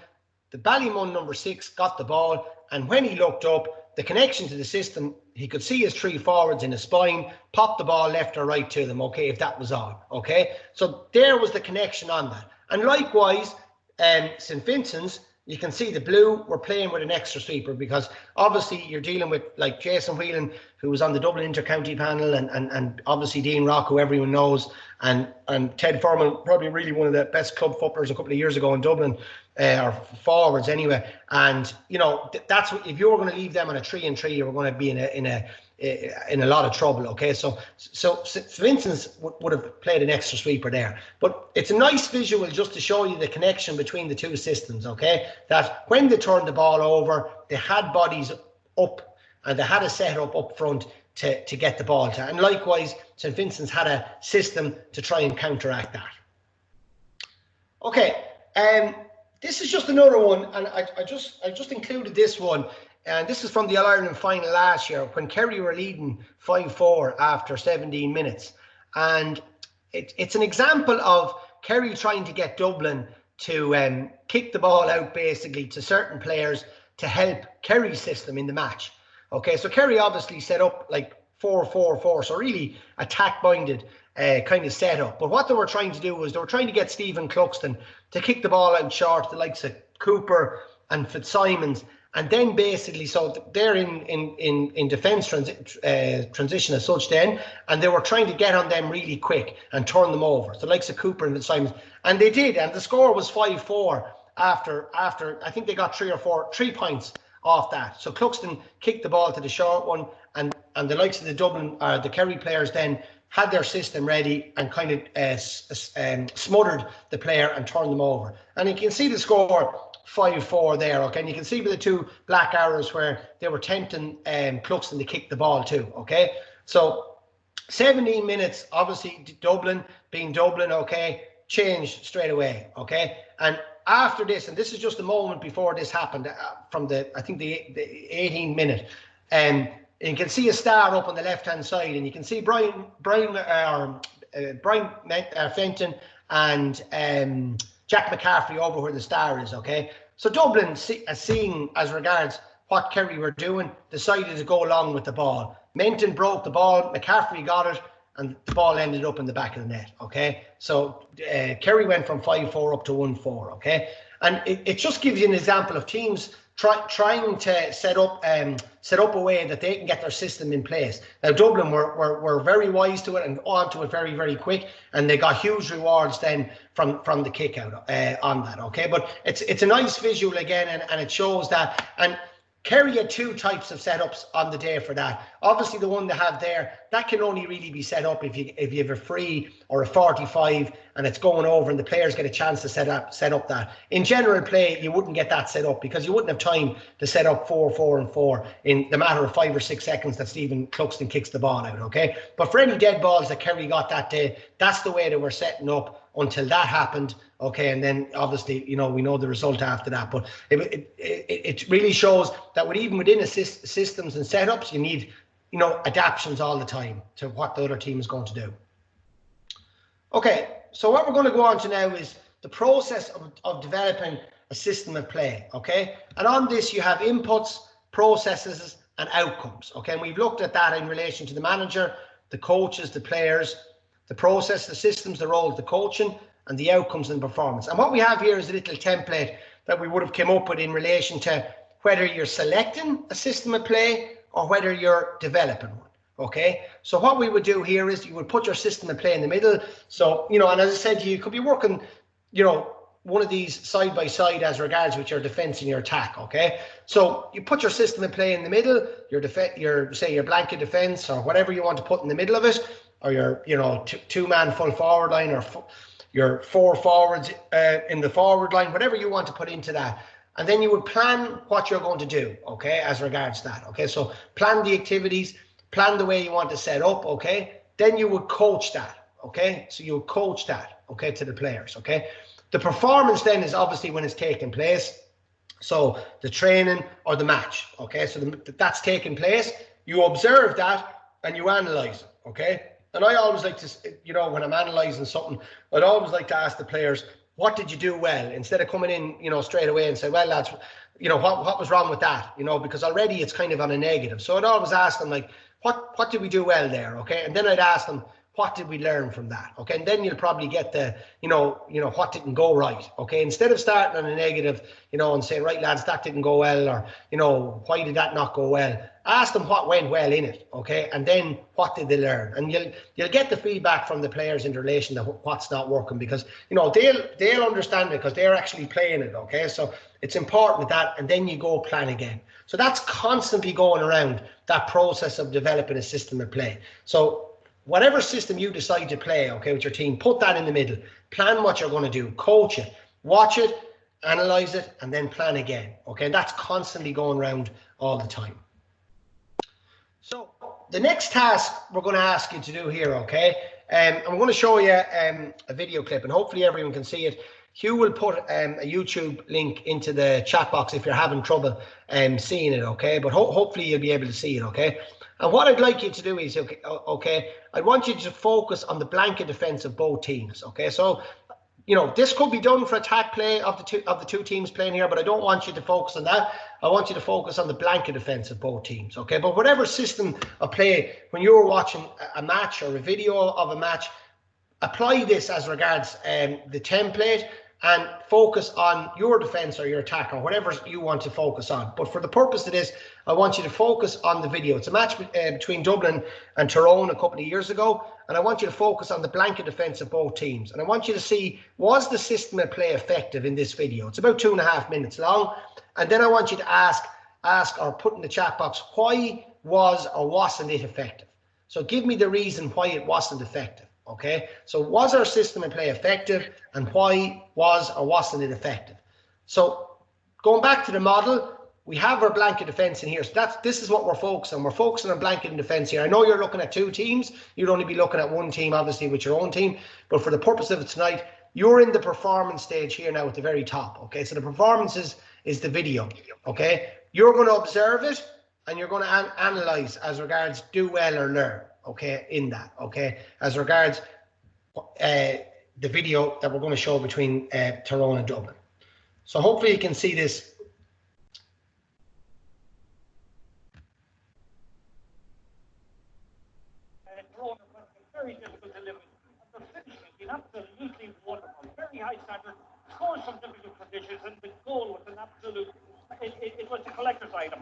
The Ballymun number 6 got the ball, and when he looked up, the connection to the system, he could see his 3 forwards in a spine, pop the ball left or right to them, okay, if that was on, okay? So there was the connection on that. And likewise, St. Vincent's, you can see the blue were playing with an extra sweeper, because obviously you're dealing with like Jason Whelan, who was on the Dublin Inter-County panel, and obviously Dean Rock, who everyone knows, and Ted Foreman, probably really one of the best club footballers a couple of years ago in Dublin, or forwards anyway. And you know, that's what, if you were going to leave them on a 3-and-3, you were going to be in a lot of trouble, okay? So St. Vincent's would have played an extra sweeper there. But it's a nice visual just to show you the connection between the 2 systems, okay? That when they turned the ball over, they had bodies up, and they had a setup up front to get the ball to. And likewise, St. Vincent's had a system to try and counteract that. Okay, this is just another one, and I just included this one. And this is from the All-Ireland final last year when Kerry were leading 5-4 after 17 minutes. And it's an example of Kerry trying to get Dublin to kick the ball out basically to certain players to help Kerry's system in the match. Okay, so Kerry obviously set up like 4-4-4, so really attack-minded kind of setup. But what they were trying to do was they were trying to get Stephen Cluxton to kick the ball out short, the likes of Cooper and Fitzsimons. And then basically, so they're in defence transition as such then, and they were trying to get on them really quick and turn them over. So likes of Cooper and Fitzsimons, and they did, and the score was 5-4 after I think they got 3 points off that. So Cluxton kicked the ball to the short one, and the likes of the Kerry players then had their system ready and kind of smothered the player and turned them over. And you can see the score 5-4 there, okay? And you can see with the 2 black arrows where they were tempting Cluxton to kick the ball too, okay? So 17 minutes, obviously Dublin, being Dublin, okay, changed straight away, okay? And after this, and this is just a moment before this happened, from I think the 18th minute, you can see a star up on the left-hand side, and you can see Brian Fenton and Jack McCaffrey over where the star is, okay? So Dublin, seeing as regards what Kerry were doing, decided to go along with the ball. Menton broke the ball, McCaffrey got it, and the ball ended up in the back of the net, okay? So Kerry went from 5-4 up to 1-4, okay? And it just gives you an example of teams trying to set up a way that they can get their system in place. Now Dublin were very wise to it and onto it very, very quick, and they got huge rewards then from the kick out on that. Okay, but it's a nice visual again, and it shows that. And Kerry had 2 types of setups on the day for that. Obviously, the one they have there, that can only really be set up if you have a free or a 45 and it's going over and the players get a chance to set up that. In general play, you wouldn't get that set up because you wouldn't have time to set up 4, 4 and 4 in the matter of 5 or 6 seconds that Stephen Cluxton kicks the ball out, okay? But for any dead balls that Kerry got that day, that's the way they were setting up until that happened, okay? And then obviously, we know the result after that. But it really shows that even within systems and setups, you need, adaptations all the time to what the other team is going to do. Okay, so what we're going to go on to now is the process of developing a system of play, okay? And on this, you have inputs, processes, and outcomes, okay? And we've looked at that in relation to the manager, the coaches, the players, the process, the systems, the role, the coaching, and the outcomes and performance. And what we have here is a little template that we would have come up with in relation to whether you're selecting a system of play or whether you're developing one. Okay, so what we would do here is you would put your system of play in the middle. So, and as I said, you could be working, one of these side by side as regards with your defense and your attack. Okay, so you put your system of play in the middle, your blanket defense or whatever you want to put in the middle of it, or your, 2-man full forward line, or your 4 forwards in the forward line, whatever you want to put into that. And then you would plan what you're going to do, okay, as regards that. Okay, so plan the activities, plan the way you want to set up, okay? Then you would coach that, okay? So you would coach that, okay, to the players, okay? The performance then is obviously when it's taking place. So the training or the match, okay? So that's taking place. You observe that and you analyze it, okay? And I always like to, when I'm analysing something, I'd always like to ask the players, what did you do well? Instead of coming in, straight away and say, well, lads, what was wrong with that? Because already it's kind of on a negative. So I'd always ask them, like, what did we do well there? Okay. And then I'd ask them, what did we learn from that? Okay. And then you'll probably get the, what didn't go right. Okay. Instead of starting on a negative, and saying, right, lads, that didn't go well, or, why did that not go well? Ask them what went well in it. Okay. And then what did they learn? And you'll get the feedback from the players in relation to what's not working, because, they'll understand it because they're actually playing it. Okay. So it's important that, and then you go plan again. So that's constantly going around that process of developing a system of play. So whatever system you decide to play, okay, with your team, put that in the middle. Plan what you're going to do. Coach it. Watch it. Analyze it. And then plan again. Okay, and that's constantly going around all the time. So the next task we're going to ask you to do here, okay, I'm going to show you a video clip, and hopefully everyone can see it. Hugh will put a YouTube link into the chat box if you're having trouble seeing it, okay? But hopefully you'll be able to see it, okay? And what I'd like you to do is, okay, I want you to focus on the blanket defense of both teams, okay? So, this could be done for attack play of the two teams playing here, but I don't want you to focus on that. I want you to focus on the blanket defense of both teams, okay? But whatever system of play, when you're watching a match or a video of a match, apply this as regards the template and focus on your defense or your attack or whatever you want to focus on. But for the purpose of this, I want you to focus on the video. It's a match between Dublin and Tyrone a couple of years ago, and I want you to focus on the blanket defense of both teams. And I want you to see, was the system of play effective in this video? It's about 2.5 minutes long. And then I want you to ask or put in the chat box, why was or wasn't it effective? So give me the reason why it wasn't effective. Okay, so was our system of play effective, and why was or wasn't it effective? So going back to the model, we have our blanket defense in here. So this is what we're focusing on. We're focusing on blanket and defense here. I know you're looking at 2 teams. You'd only be looking at 1 team, obviously, with your own team. But for the purpose of it tonight, you're in the performance stage here now at the very top. Okay, so the performance is the video. Okay, you're going to observe it and you're going to analyze as regards do well or learn. Okay, in that, okay, as regards the video that we're going to show between Tyrone and Dublin. So hopefully you can see this.
Tyrone has been very difficult to live with. The finishing has been absolutely wonderful. Very high standard, scores from difficult conditions, and the goal was an absolute it was the collector's item.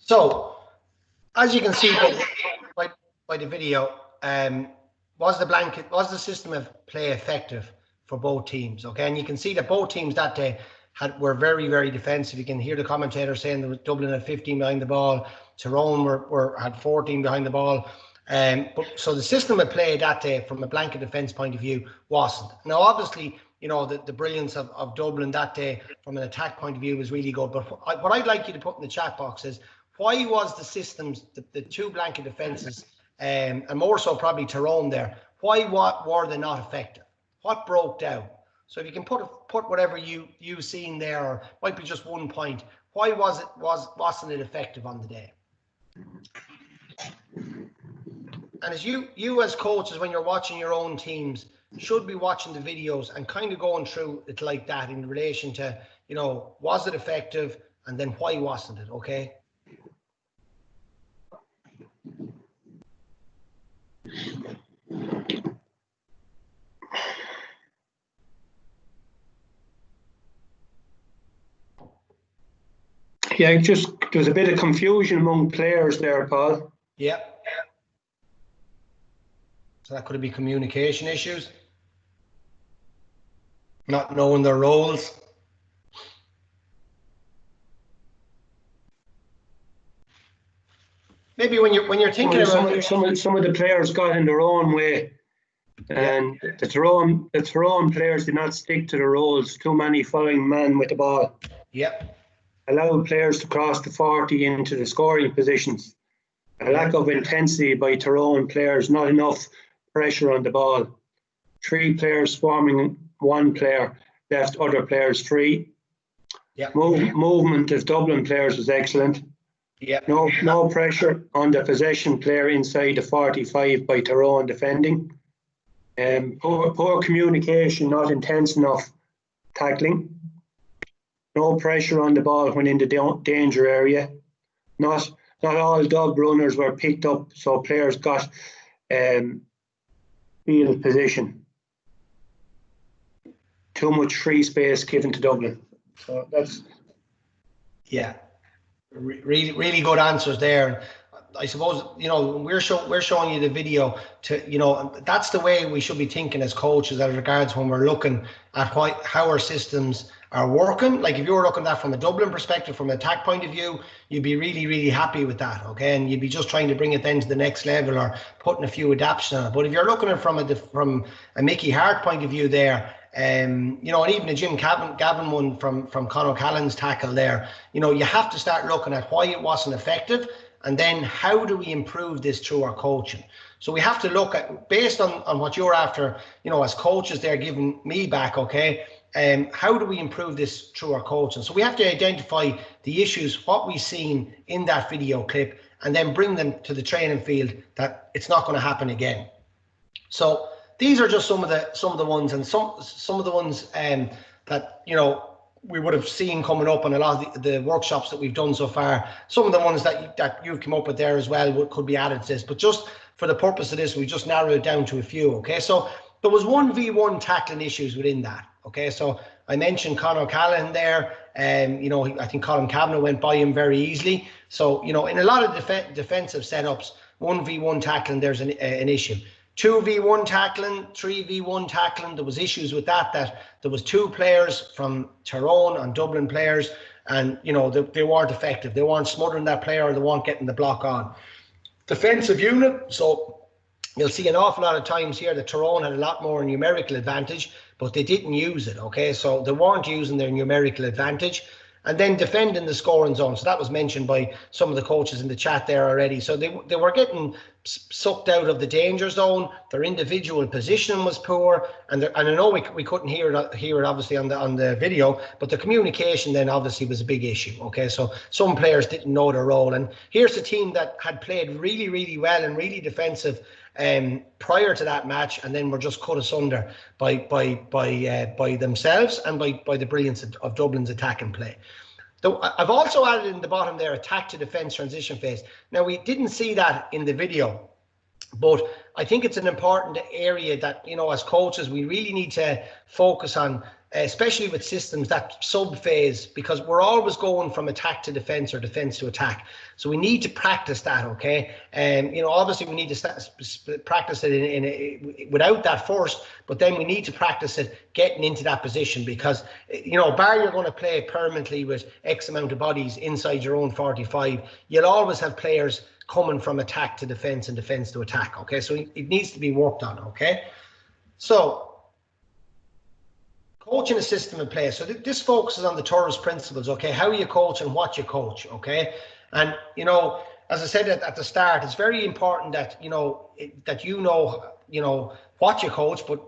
So, as you can see by the video, was the system of play effective for both teams? Okay, and you can see that both teams that day were very, very defensive. You can hear the commentator saying there was Dublin had 15 behind the ball, Tyrone had 14 behind the ball. So the system of play that day, from a blanket defence point of view, wasn't. Now, obviously, you know, the brilliance of Dublin that day from an attack point of view was really good. But what I'd like you to put in the chat box is, why was the systems, the two blanket defences, and more so probably Tyrone there, why were they not effective? What broke down? So if you can put whatever you seen there, or might be just 1 point, why wasn't it effective on the day? And as you as coaches, when you're watching your own teams, should be watching the videos and kind of going through it like that in relation to, you know, was it effective, and then why wasn't it? Okay.
Yeah, there's a bit of confusion among players there, Paul.
Yeah. So that could be communication issues, not knowing their roles. Maybe when you're thinking about
some of the players got in their own way, and the Tyrone players did not stick to the roles. Too many following man with the ball.
Yep.
Allowed players to cross the 40 into the scoring positions. A lack of intensity by Tyrone players, not enough pressure on the ball. 3 players swarming 1 player, left other players free.
Yep.
Movement of Dublin players was excellent.
Yep.
No pressure on the possession player inside the 45 by Tyrone defending. Poor communication, not intense enough tackling. No pressure on the ball when in the danger area. Not all dog runners were picked up, so players got field position. Too much free space given to Dublin. So
Yeah, really, really good answers there. I suppose, you know, we're showing you the video to, you know, that's the way we should be thinking as coaches as regards when we're looking at how our systems are working. Like if you were looking at that from a Dublin perspective, from an attack point of view, you'd be really, really happy with that, okay? And you'd be just trying to bring it then to the next level or putting a few adaptations on it. But if you're looking at it from a Mickey Hart point of view there, you know, and even a Jim Gavin one from Conor Callan's tackle there, you know, you have to start looking at why it wasn't effective, and then how do we improve this through our coaching. So we have to look at, based on what you're after, you know, as coaches, they're giving me back, okay, how do we improve this through our coaching? So we have to identify the issues, what we've seen in that video clip, and then bring them to the training field that it's not going to happen again. So these are just some of the ones, and some of the ones that, you know, we would have seen coming up on a lot of the workshops that we've done so far. Some of the ones that you've come up with there as well could be added to this, but just for the purpose of this, we just narrowed it down to a few. Okay, so there was 1v1 tackling issues within that. Okay, so I mentioned Conor Callan there, and you know, I think Colin Kavanagh went by him very easily. So, you know, in a lot of defensive setups, 1v1 tackling, there's an issue. 2v1 tackling, 3v1 tackling, there was issues with that there was two players from Tyrone and Dublin players, and you know, they weren't effective. They weren't smothering that player, or they weren't getting the block on. Defensive unit, so you'll see an awful lot of times here that Tyrone had a lot more numerical advantage, but they didn't use it, okay? So they weren't using their numerical advantage. And then defending the scoring zone. So that was mentioned by some of the coaches in the chat there already. So they were getting sucked out of the danger zone. Their individual positioning was poor, and I know we couldn't hear it obviously on the video, but the communication then obviously was a big issue. Okay, so some players didn't know their role, and here's a team that had played really, really well and really defensive prior to that match, and then were just cut asunder by themselves and by the brilliance of Dublin's attacking play. Though I've also added in the bottom there, attack to defence transition phase. Now, we didn't see that in the video, but I think it's an important area that, you know, as coaches, we really need to focus on, especially with systems, that sub phase, because we're always going from attack to defence or defence to attack. So we need to practice that, okay? You know, obviously we need to practice it without that first, but then we need to practice it getting into that position, because, you know, bar you're going to play permanently with X amount of bodies inside your own 45, you'll always have players coming from attack to defence and defence to attack, okay? So it needs to be worked on, okay? So coaching a system in play. So this focuses on the Torres principles, okay? How you coach and what you coach, okay? And, you know, as I said at the start, it's very important that, you know, what you coach, but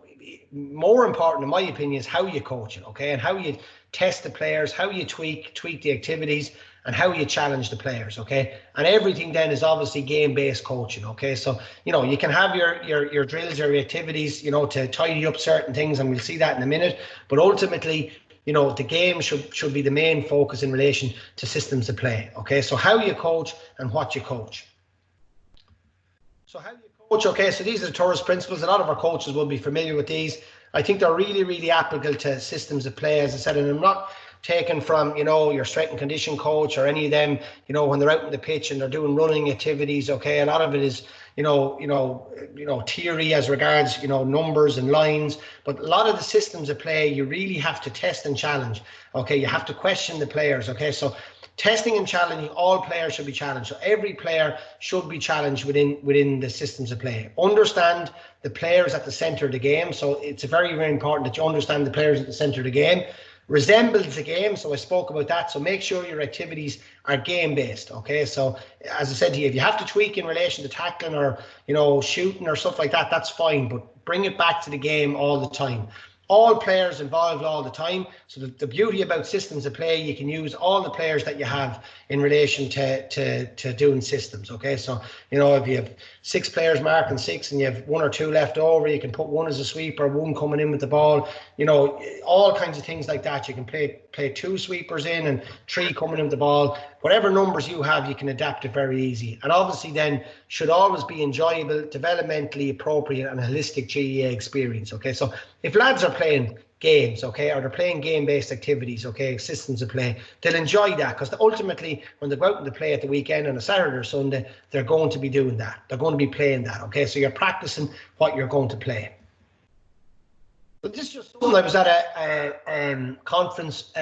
more important, in my opinion, is how you coach it, okay? And how you test the players, how you tweak the activities, and how you challenge the players, okay? And everything then is obviously game-based coaching, okay? So, you know, you can have your drills or your activities, you know, to tidy up certain things, and we'll see that in a minute. But ultimately, you know, the game should be the main focus in relation to systems of play, okay? So how you coach and what you coach. So how you coach, okay, so these are the Torres principles. A lot of our coaches will be familiar with these. I think they're really, really applicable to systems of play, as I said, and I'm not taken from, you know, your strength and condition coach or any of them, you know, when they're out in the pitch and they're doing running activities, okay? A lot of it is, you know, theory as regards, you know, numbers and lines, but a lot of the systems of play, you really have to test and challenge, okay? You have to question the players, okay? So testing and challenging, all players should be challenged. So every player should be challenged within the systems of play. Understand the players at the center of the game. So it's very, very important that you understand the players at the center of the game. Resembles the game, so I spoke about that. So make sure your activities are game based, okay? So as I said to you, if you have to tweak in relation to tackling or, you know, shooting or stuff like that, that's fine, but bring it back to the game all the time. All players involved all the time. So the beauty about systems of play, you can use all the players that you have in relation to doing systems, okay? So, you know, if you have 6 players marking 6 and you have 1 or 2 left over, you can put 1 as a sweeper, 1 coming in with the ball, you know, all kinds of things like that. You can play 2 sweepers in and 3 coming in with the ball. Whatever numbers you have, you can adapt it very easy. And obviously then should always be enjoyable, developmentally appropriate and holistic GEA experience, okay? So if lads are playing games, okay, or they're playing game-based activities, okay, systems of play, they'll enjoy that, because ultimately when they go out and play at the weekend on a Saturday or Sunday, they're going to be doing that. They're going to be playing that, okay? So you're practicing what you're going to play. But this is just something. I was at a conference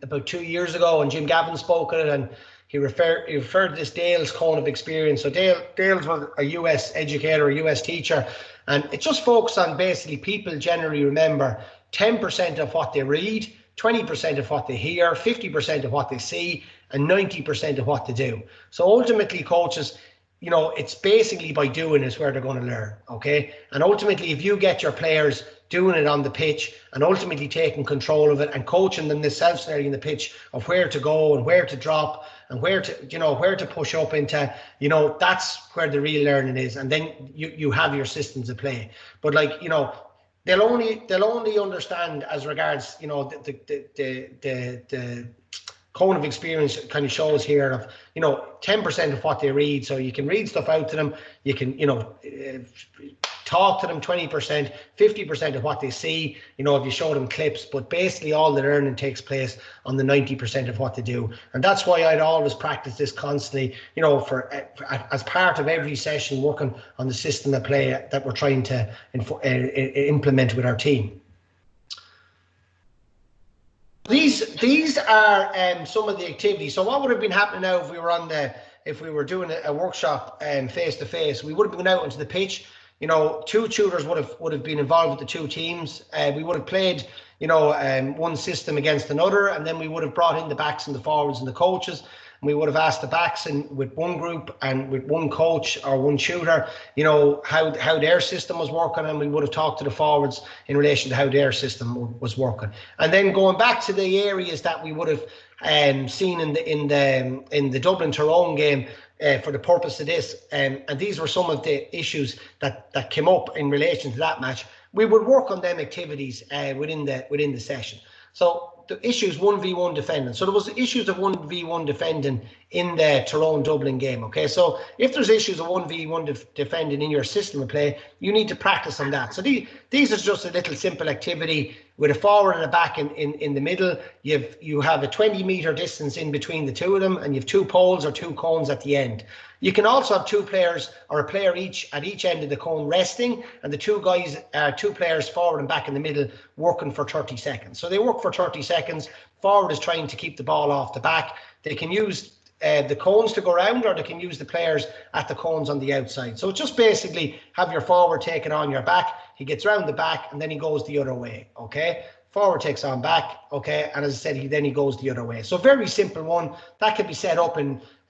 about 2 years ago, and Jim Gavin spoke at it, and he referred to this Dale's cone of experience. So Dale's was a US educator, a US teacher, and it just focused on basically people generally remember 10% of what they read, 20% of what they hear, 50% of what they see, and 90% of what they do. So ultimately, coaches, you know, it's basically by doing is where they're going to learn, okay? And ultimately, if you get your players doing it on the pitch and ultimately taking control of it and coaching them themselves in the pitch of where to go and where to drop and where to, you know, where to push up into, you know, that's where the real learning is. And then you have your systems of play. But like, you know, they'll only understand as regards, you know, the cone of experience kind of shows here of, you know, 10% of what they read. So you can read stuff out to them, you can, you know, talk to them 20%, 50% of what they see, you know, if you show them clips, but basically all the learning takes place on the 90% of what they do. And that's why I'd always practice this constantly, you know, for as part of every session, working on the system of play that we're trying to implement with our team. These are some of the activities. So what would have been happening now if we were doing a workshop face to face? We would have been out onto the pitch. You know, two tutors would have been involved with the two teams. We would have played, you know, one system against another, and then we would have brought in the backs and the forwards and the coaches. And we would have asked the backs with one group and with one coach or one tutor, you know, how their system was working, and we would have talked to the forwards in relation to how their system was working. And then going back to the areas that we would have seen in the Dublin Tyrone game for the purpose of this, and these were some of the issues that came up in relation to that match. We would work on them activities within the session. So the issues 1v1 defending. So there was issues of 1v1 defending in the Tyrone Dublin game. Okay, so if there's issues of 1v1 defending in your system of play, you need to practice on that. So these are just a little simple activity with a forward and a back in the middle. You have a 20-meter distance in between the two of them, and you have two poles or two cones at the end. You can also have two players or a player each at each end of the cone resting, and the two players forward and back in the middle working for 30 seconds. So they work for 30 seconds. Forward is trying to keep the ball off the back. They can use the cones to go around, or they can use the players at the cones on the outside. So just basically have your forward taken on your back. He gets round the back and then he goes the other way. Okay. Forward takes on back. Okay. And as I said, then he goes the other way. So very simple one that can be set up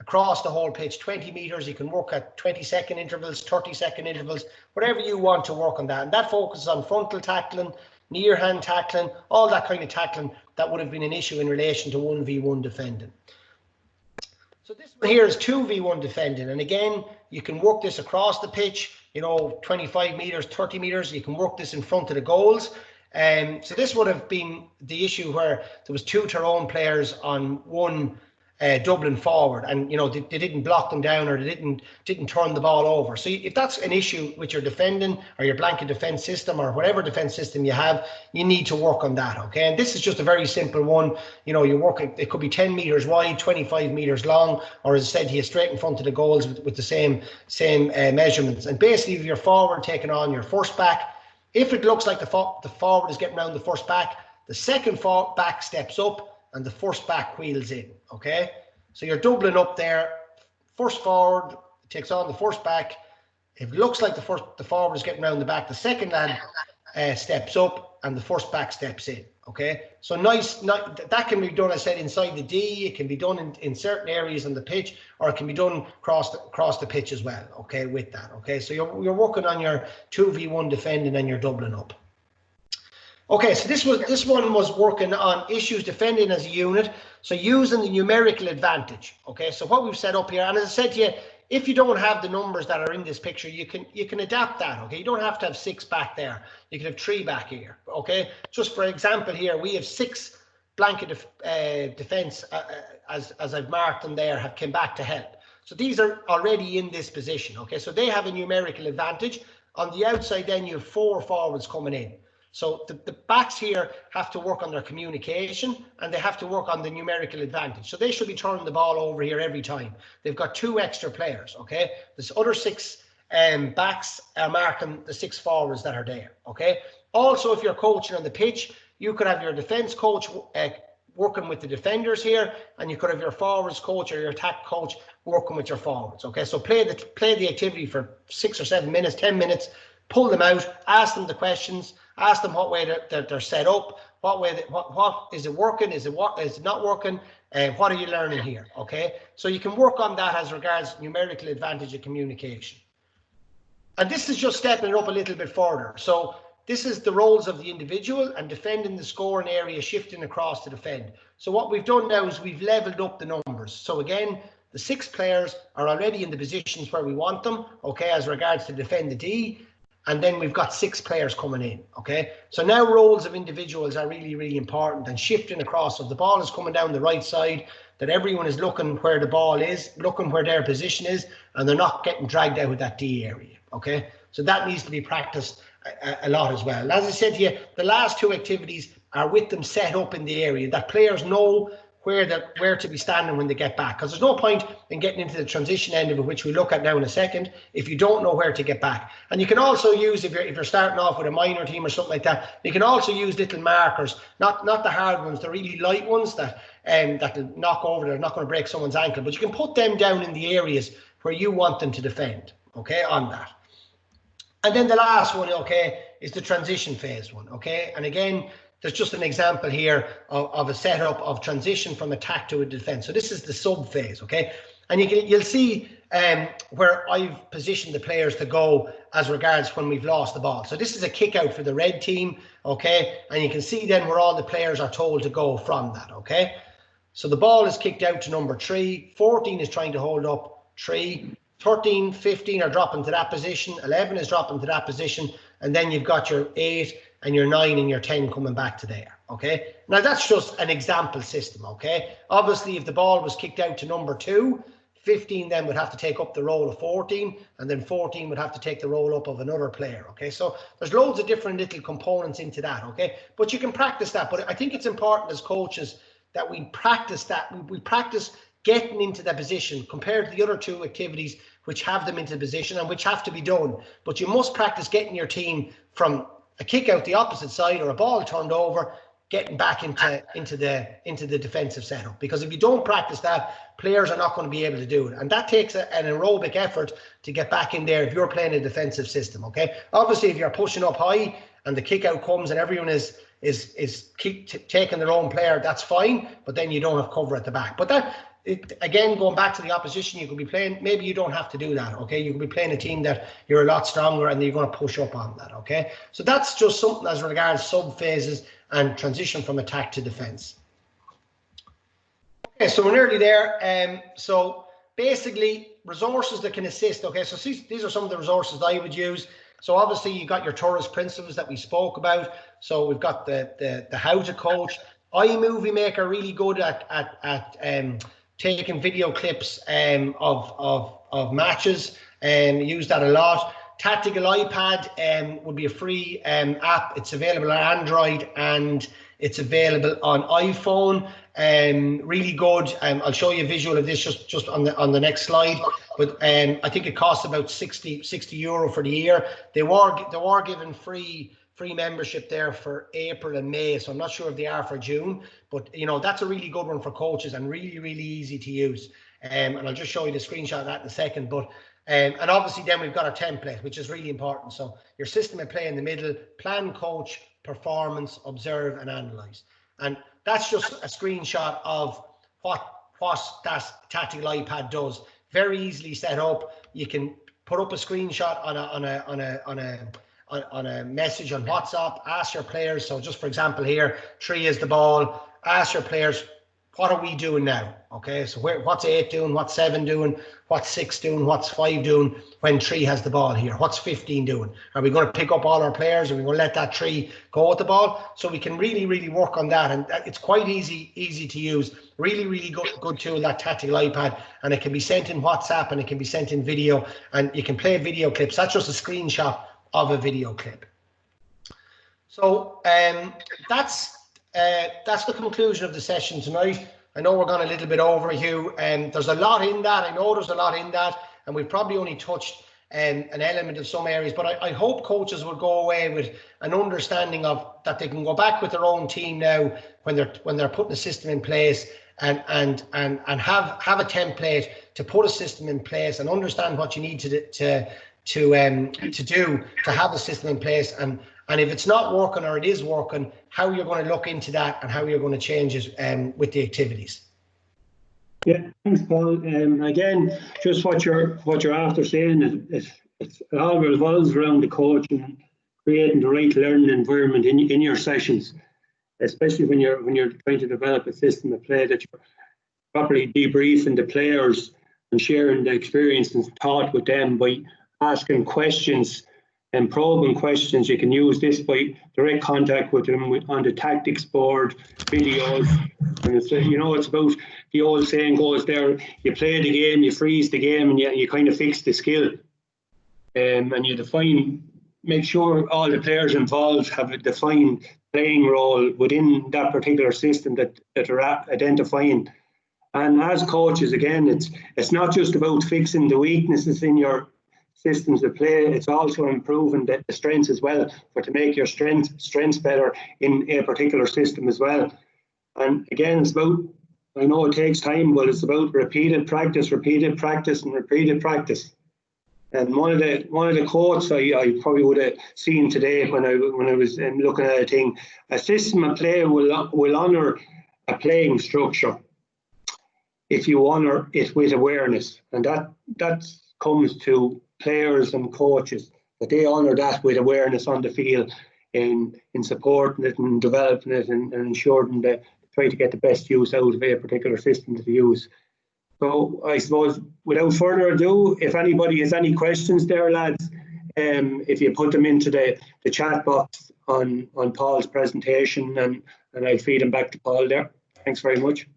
across the whole pitch, 20 meters. You can work at 20-second intervals, 30-second intervals, whatever you want to work on that. And that focuses on frontal tackling, near hand tackling, all that kind of tackling that would have been an issue in relation to 1v1 defending. So this one here is 2v1 defending. And again, you can work this across the pitch, you know, 25 meters, 30 meters. You can work this in front of the goals. So this would have been the issue where there was two Tyrone players on one Dublin forward, and you know they didn't block them down, or they didn't turn the ball over. So if that's an issue with your defending or your blanket defense system or whatever defense system you have, you need to work on that. Okay, and this is just a very simple one. You know, you work it could be 10 meters wide, 25 meters long, or as I said here, straight in front of the goals with the same measurements. And basically, if you're forward taking on your first back, if it looks like the forward is getting around the first back, the second back steps up and the first back wheels in. Okay, so you're doubling up there. First forward takes on the first back. If it looks like the forward is getting around the back, the second lad steps up and the first back steps in. Okay, so that can be done, as I said, inside the D. It can be done in certain areas on the pitch, or it can be done across the pitch as well. Okay, with that. Okay, so you're working on your 2v1 defending and your doubling up. Okay, so this one was working on issues defending as a unit, so using the numerical advantage. Okay, so what we've set up here, and as I said to you, if you don't have the numbers that are in this picture, you can adapt that. Okay, you don't have to have 6 back there. You can have 3 back here. Okay, just for example here, we have 6 blanket defense as I've marked them there have come back to help. So these are already in this position. Okay, so they have a numerical advantage. On the outside, then you have 4 forwards coming in. So the backs here have to work on their communication, and they have to work on the numerical advantage. So they should be turning the ball over here every time. They've got 2 extra players, okay? This other 6 backs are marking the 6 forwards that are there, okay? Also, if you're coaching on the pitch, you could have your defense coach working with the defenders here, and you could have your forwards coach or your attack coach working with your forwards, okay? So play the activity for 6 or 7 minutes, 10 minutes, pull them out, ask them the questions, ask them what way they're set up, what is it working, is it not working, and what are you learning here, okay? So you can work on that as regards numerical advantage of communication. And this is just stepping it up a little bit further. So this is the roles of the individual, and defending the scoring area, shifting across to defend. So what we've done now is we've leveled up the numbers. So again, the 6 players are already in the positions where we want them, okay, as regards to defend the D. And then we've got 6 players coming in, okay? So now roles of individuals are really, really important, and shifting across. So if the ball is coming down the right side, that everyone is looking where the ball is, looking where their position is, and they're not getting dragged out of that D area, okay? So that needs to be practiced a lot as well. As I said to you, the last 2 activities are with them set up in the area, that players know where to be standing when they get back, because there's no point in getting into the transition end of it, which we look at now in a second, if you don't know where to get back. And you can also use, if you're starting off with a minor team or something like that, you can also use little markers, not the hard ones, the really light ones that will knock over, they're not going to break someone's ankle, but you can put them down in the areas where you want them to defend, okay, on that. And then the last one, okay, is the transition phase one, okay? And again, there's just an example here of a setup of transition from attack to a defense. So this is the sub phase, okay? And you'll see where I've positioned the players to go as regards when we've lost the ball. So this is a kick out for the red team, okay? And you can see then where all the players are told to go from that, okay? So the ball is kicked out to number 3. 14 is trying to hold up 3. 13, 15 are dropping to that position. 11 is dropping to that position. And then you've got your 8 and your 9 and your 10 coming back to there, okay? Now, that's just an example system, okay? Obviously, if the ball was kicked out to number 2, 15 then would have to take up the role of 14, and then 14 would have to take the role up of another player, okay? So there's loads of different little components into that, okay? But you can practice that. But I think it's important as coaches that we practice that. We practice getting into that position compared to the other 2 activities which have them into the position and which have to be done. But you must practice getting your team from a kick out the opposite side or a ball turned over, getting back into the defensive setup. Because if you don't practice that, players are not going to be able to do it. And that takes an aerobic effort to get back in there if you're playing a defensive system, okay? Obviously, if you're pushing up high and the kick out comes and everyone is taking their own player, that's fine, but then you don't have cover at the back. But again, going back to the opposition, you could be playing, maybe you don't have to do that, okay? You could be playing a team that you're a lot stronger and you're going to push up on that, okay? So that's just something as regards sub-phases and transition from attack to defence. Okay, so we're nearly there. So basically, resources that can assist, okay? So these are some of the resources that I would use. So obviously, you got your Torres principles that we spoke about. So we've got the how to coach. iMovie Maker really good at taking video clips of matches, and use that a lot. Tactical iPad would be a free app. It's available on Android and it's available on iPhone. Really good. I'll show you a visual of this just on the next slide. But I think it costs about 60 euro for the year. They were given free membership there for April and May, so I'm not sure if they are for June, but you know, that's a really good one for coaches and really, really easy to use. And I'll just show you the screenshot of that in a second. But and obviously then we've got a template, which is really important. So your system of play in the middle, plan, coach, performance, observe and analyze. And that's just a screenshot of what that tactical iPad does. Very easily set up. You can put up a screenshot on a message on WhatsApp, ask your players. So just for example here, 3 is the ball, ask your players, what are we doing now? Okay, so what's 8 doing, what's 7 doing, what's 6 doing, what's 5 doing when 3 has the ball here? What's 15 doing? Are we going to pick up all our players? Are we going to let that 3 go with the ball? So we can really, really work on that. And it's quite easy to use. Really, really good tool, that tactical iPad. And it can be sent in WhatsApp and it can be sent in video. And you can play video clips. That's just a screenshot of a video clip. So that's the conclusion of the session tonight. I know we're gone a little bit over, Hugh, and there's a lot in that. I know there's a lot in that, and we've probably only touched an element of some areas. But I hope coaches will go away with an understanding of that they can go back with their own team now when they're putting a system in place, and have a template to put a system in place and understand what you need to do to have a system in place, and if it's not working or it is working, how you're going to look into that and how you're going to change it with the activities.
Yeah, thanks, Paul. Again, just what you're after saying is it all revolves around the coach and creating the right learning environment in your sessions, especially when you're trying to develop a system of play, that you're properly debriefing the players and sharing the experience and thought with them by asking questions and probing questions. You can use this by direct contact with them on the tactics board, videos. And it's, it's about the old saying goes there, you play the game, you freeze the game, and you kind of fix the skill. And you make sure all the players involved have a defined playing role within that particular system that are identifying. And as coaches, again, it's not just about fixing the weaknesses in your systems of play, it's also improving the strengths as well, to make your strengths better in a particular system as well. And again, it's about, I know it takes time, but it's about repeated practice, and repeated practice. And one of the quotes I probably would have seen today when I was looking at a thing, a system of play will honour a playing structure if you honour it with awareness, and that comes to players and coaches, that they honour that with awareness on the field, in supporting it and developing it and ensuring that try to get the best use out of a particular system to use. So I suppose without further ado, if anybody has any questions there, lads, if you put them into the chat box on Paul's presentation, and I'll feed them back to Paul there. Thanks very much.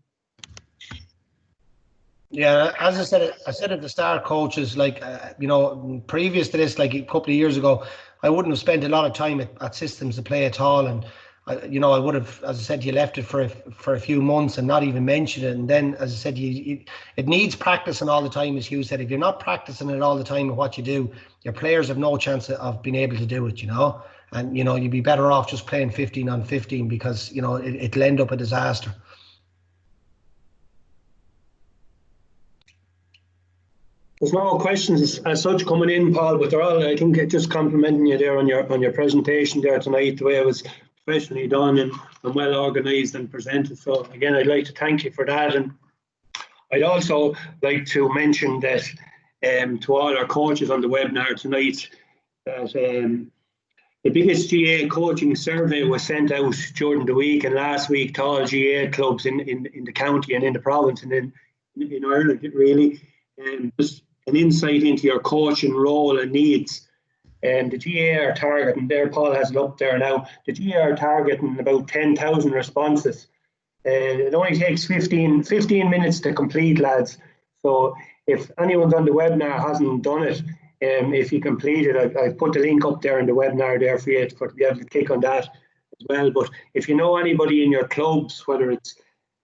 Yeah, as I said at the start, coaches, previous to this, like a couple of years ago, I wouldn't have spent a lot of time at systems of play at all, and I would have, as I said, you left it for a few months and not even mentioned it. And then, as I said, it needs practicing all the time, as Hugh said. If you're not practicing it all the time of what you do, your players have no chance of being able to do it, And you'd be better off just playing 15 on 15, because it'll end up a disaster.
There's no questions as such coming in, Paul, but they're all, I think, just complimenting you there on your presentation there tonight, the way it was professionally done and well organised and presented. So again, I'd like to thank you for that. And I'd also like to mention that to all our coaches on the webinar tonight, that the biggest GA coaching survey was sent out during the week and last week to all GA clubs in the county and in the province and in Ireland, really. Just an insight into your coaching role and needs. And the GA are targeting, there Paul has it up there now, the GA are targeting about 10,000 responses. It only takes 15 minutes to complete, lads. So if anyone's on the webinar hasn't done it, if you complete it, I've put the link up there in the webinar there for you to be able to click on that as well. But if you know anybody in your clubs, whether it's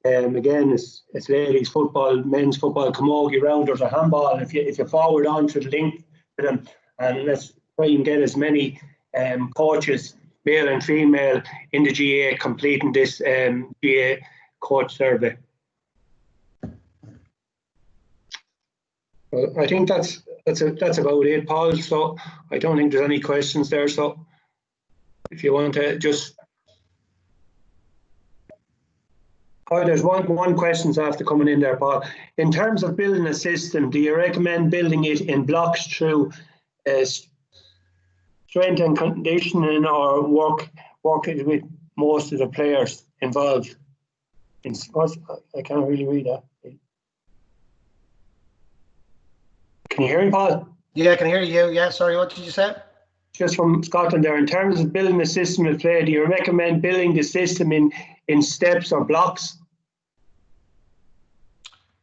again, it's ladies football, men's football, camogie, rounders or handball. If you forward on to the link to them, and let's try and get as many coaches, male and female, in the GA completing this GA coach survey. Well, I think that's about it, Paul. So I don't think there's any questions there. So if you want to just. Oh, there's one question after coming in there, Paul. In terms of building a system, do you recommend building it in blocks through strength and conditioning, or work it with most of the players involved? I can't really read that. Can you hear me, Paul?
Yeah, I can hear you. Yeah, sorry, what did you say?
Just from Scotland there. In terms of building a system of play, do you recommend building the system in steps or blocks?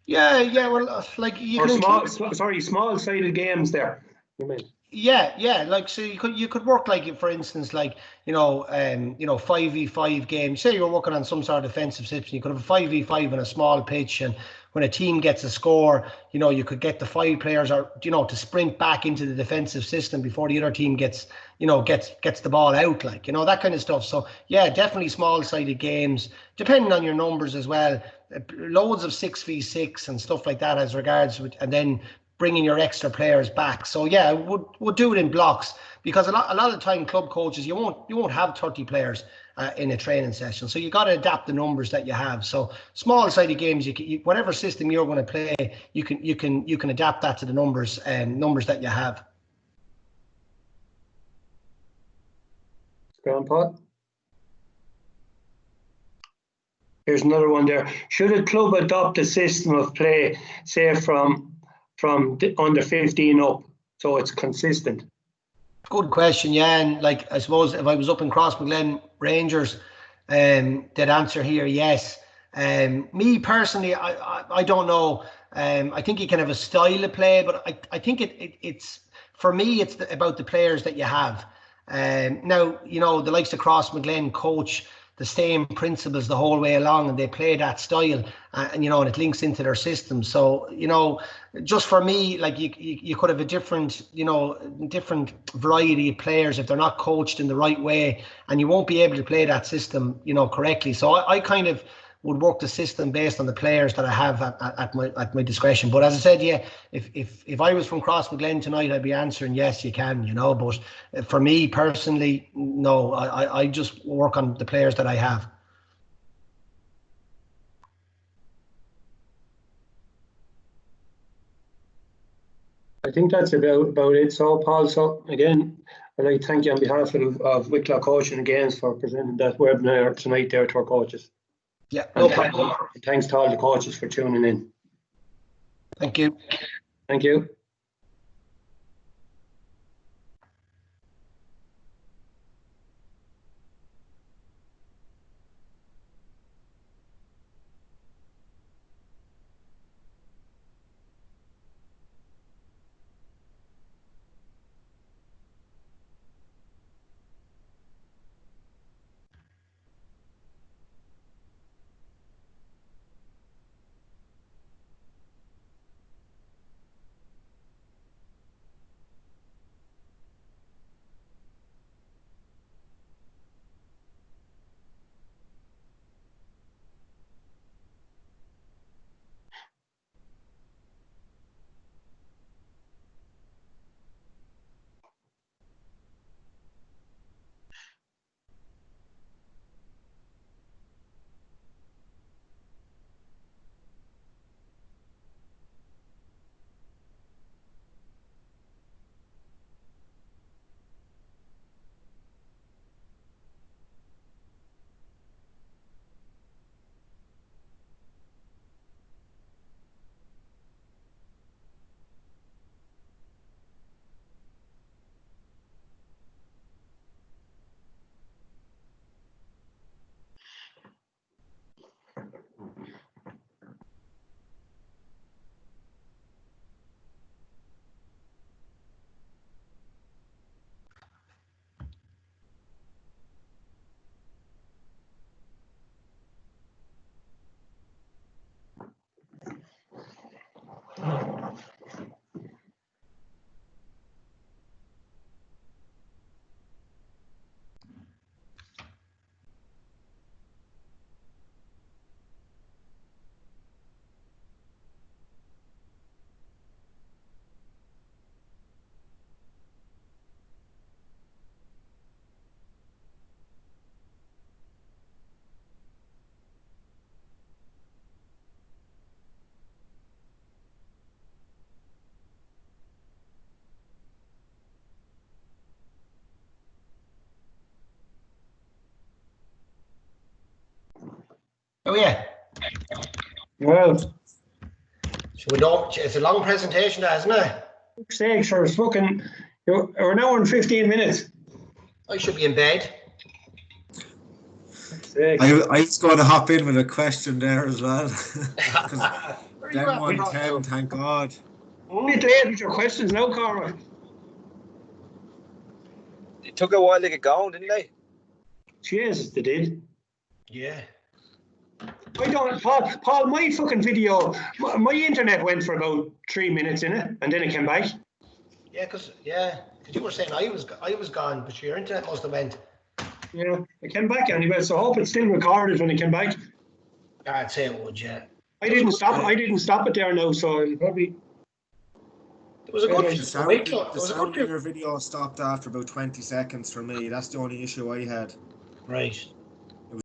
Yeah. Well, like you
or can small-sided games there. You mean?
Yeah. Like, so you could work, like, for instance, like, 5v5 games. Say you're working on some sort of defensive system, you could have a 5v5 on a small pitch, and when a team gets a score, you could get the 5 players, or to sprint back into the defensive system before the other team gets the ball out, like, that kind of stuff. So yeah, definitely small-sided games, depending on your numbers as well. Loads of 6v6 and stuff like that as regards, and then bringing your extra players back. So yeah, would do it in blocks, because a lot of time club coaches, you won't have 30 players in a training session, so you got to adapt the numbers that you have. So small sided games, whatever system you're going to play, you can adapt that to the numbers that you have.
Grandpa. Here's another one there. Should a club adopt a system of play, say from under 15 up, so it's consistent?
Good question, yeah. And, like, I suppose if I was up in Crossmaglen Rangers, they'd answer here, yes. Me personally, I don't know. I think you can have a style of play, but I think it's for me, it's about the players that you have. Now, the likes of Crossmaglen coach the same principles the whole way along, and they play that style, and it links into their system. So just for me, like, you could have a different variety of players if they're not coached in the right way, and you won't be able to play that system correctly. So I kind of would work the system based on the players that I have at my discretion. But as I said, yeah, if I was from Crossmaglen tonight, I'd be answering yes, you can, but for me personally, no, I just work on the players that I have.
I think that's about it. So, Paul, so again, I'd like to thank you on behalf of Wicklow Coaching again for presenting that webinar tonight there to our coaches.
Yeah, no problem.
Thanks to all the coaches for tuning in.
Thank you.
Thank you.
Oh yeah.
Well,
So we don't. It's a long presentation, isn't it?
sake, sure, it's fucking. We're now in 15 minutes.
I should be in bed.
I was going to hop in with a question there as well.
Very
Then
well.
110, thank God.
Only delayed with your questions now, Cara.
took a while to get going, didn't they?
Jesus, they did.
Yeah.
I don't, Paul, my fucking video, my internet went for about 3 minutes in it, and then it came back.
Yeah, because you were saying I was gone, but your internet must have went.
Yeah, it came back anyway, so I hope it's still recorded when it came back.
I'd say it would, yeah.
I didn't stop it there now, so I'll probably.
It was a good.
The sound in your video stopped after about 20 seconds for me. That's the only issue I had.
Right.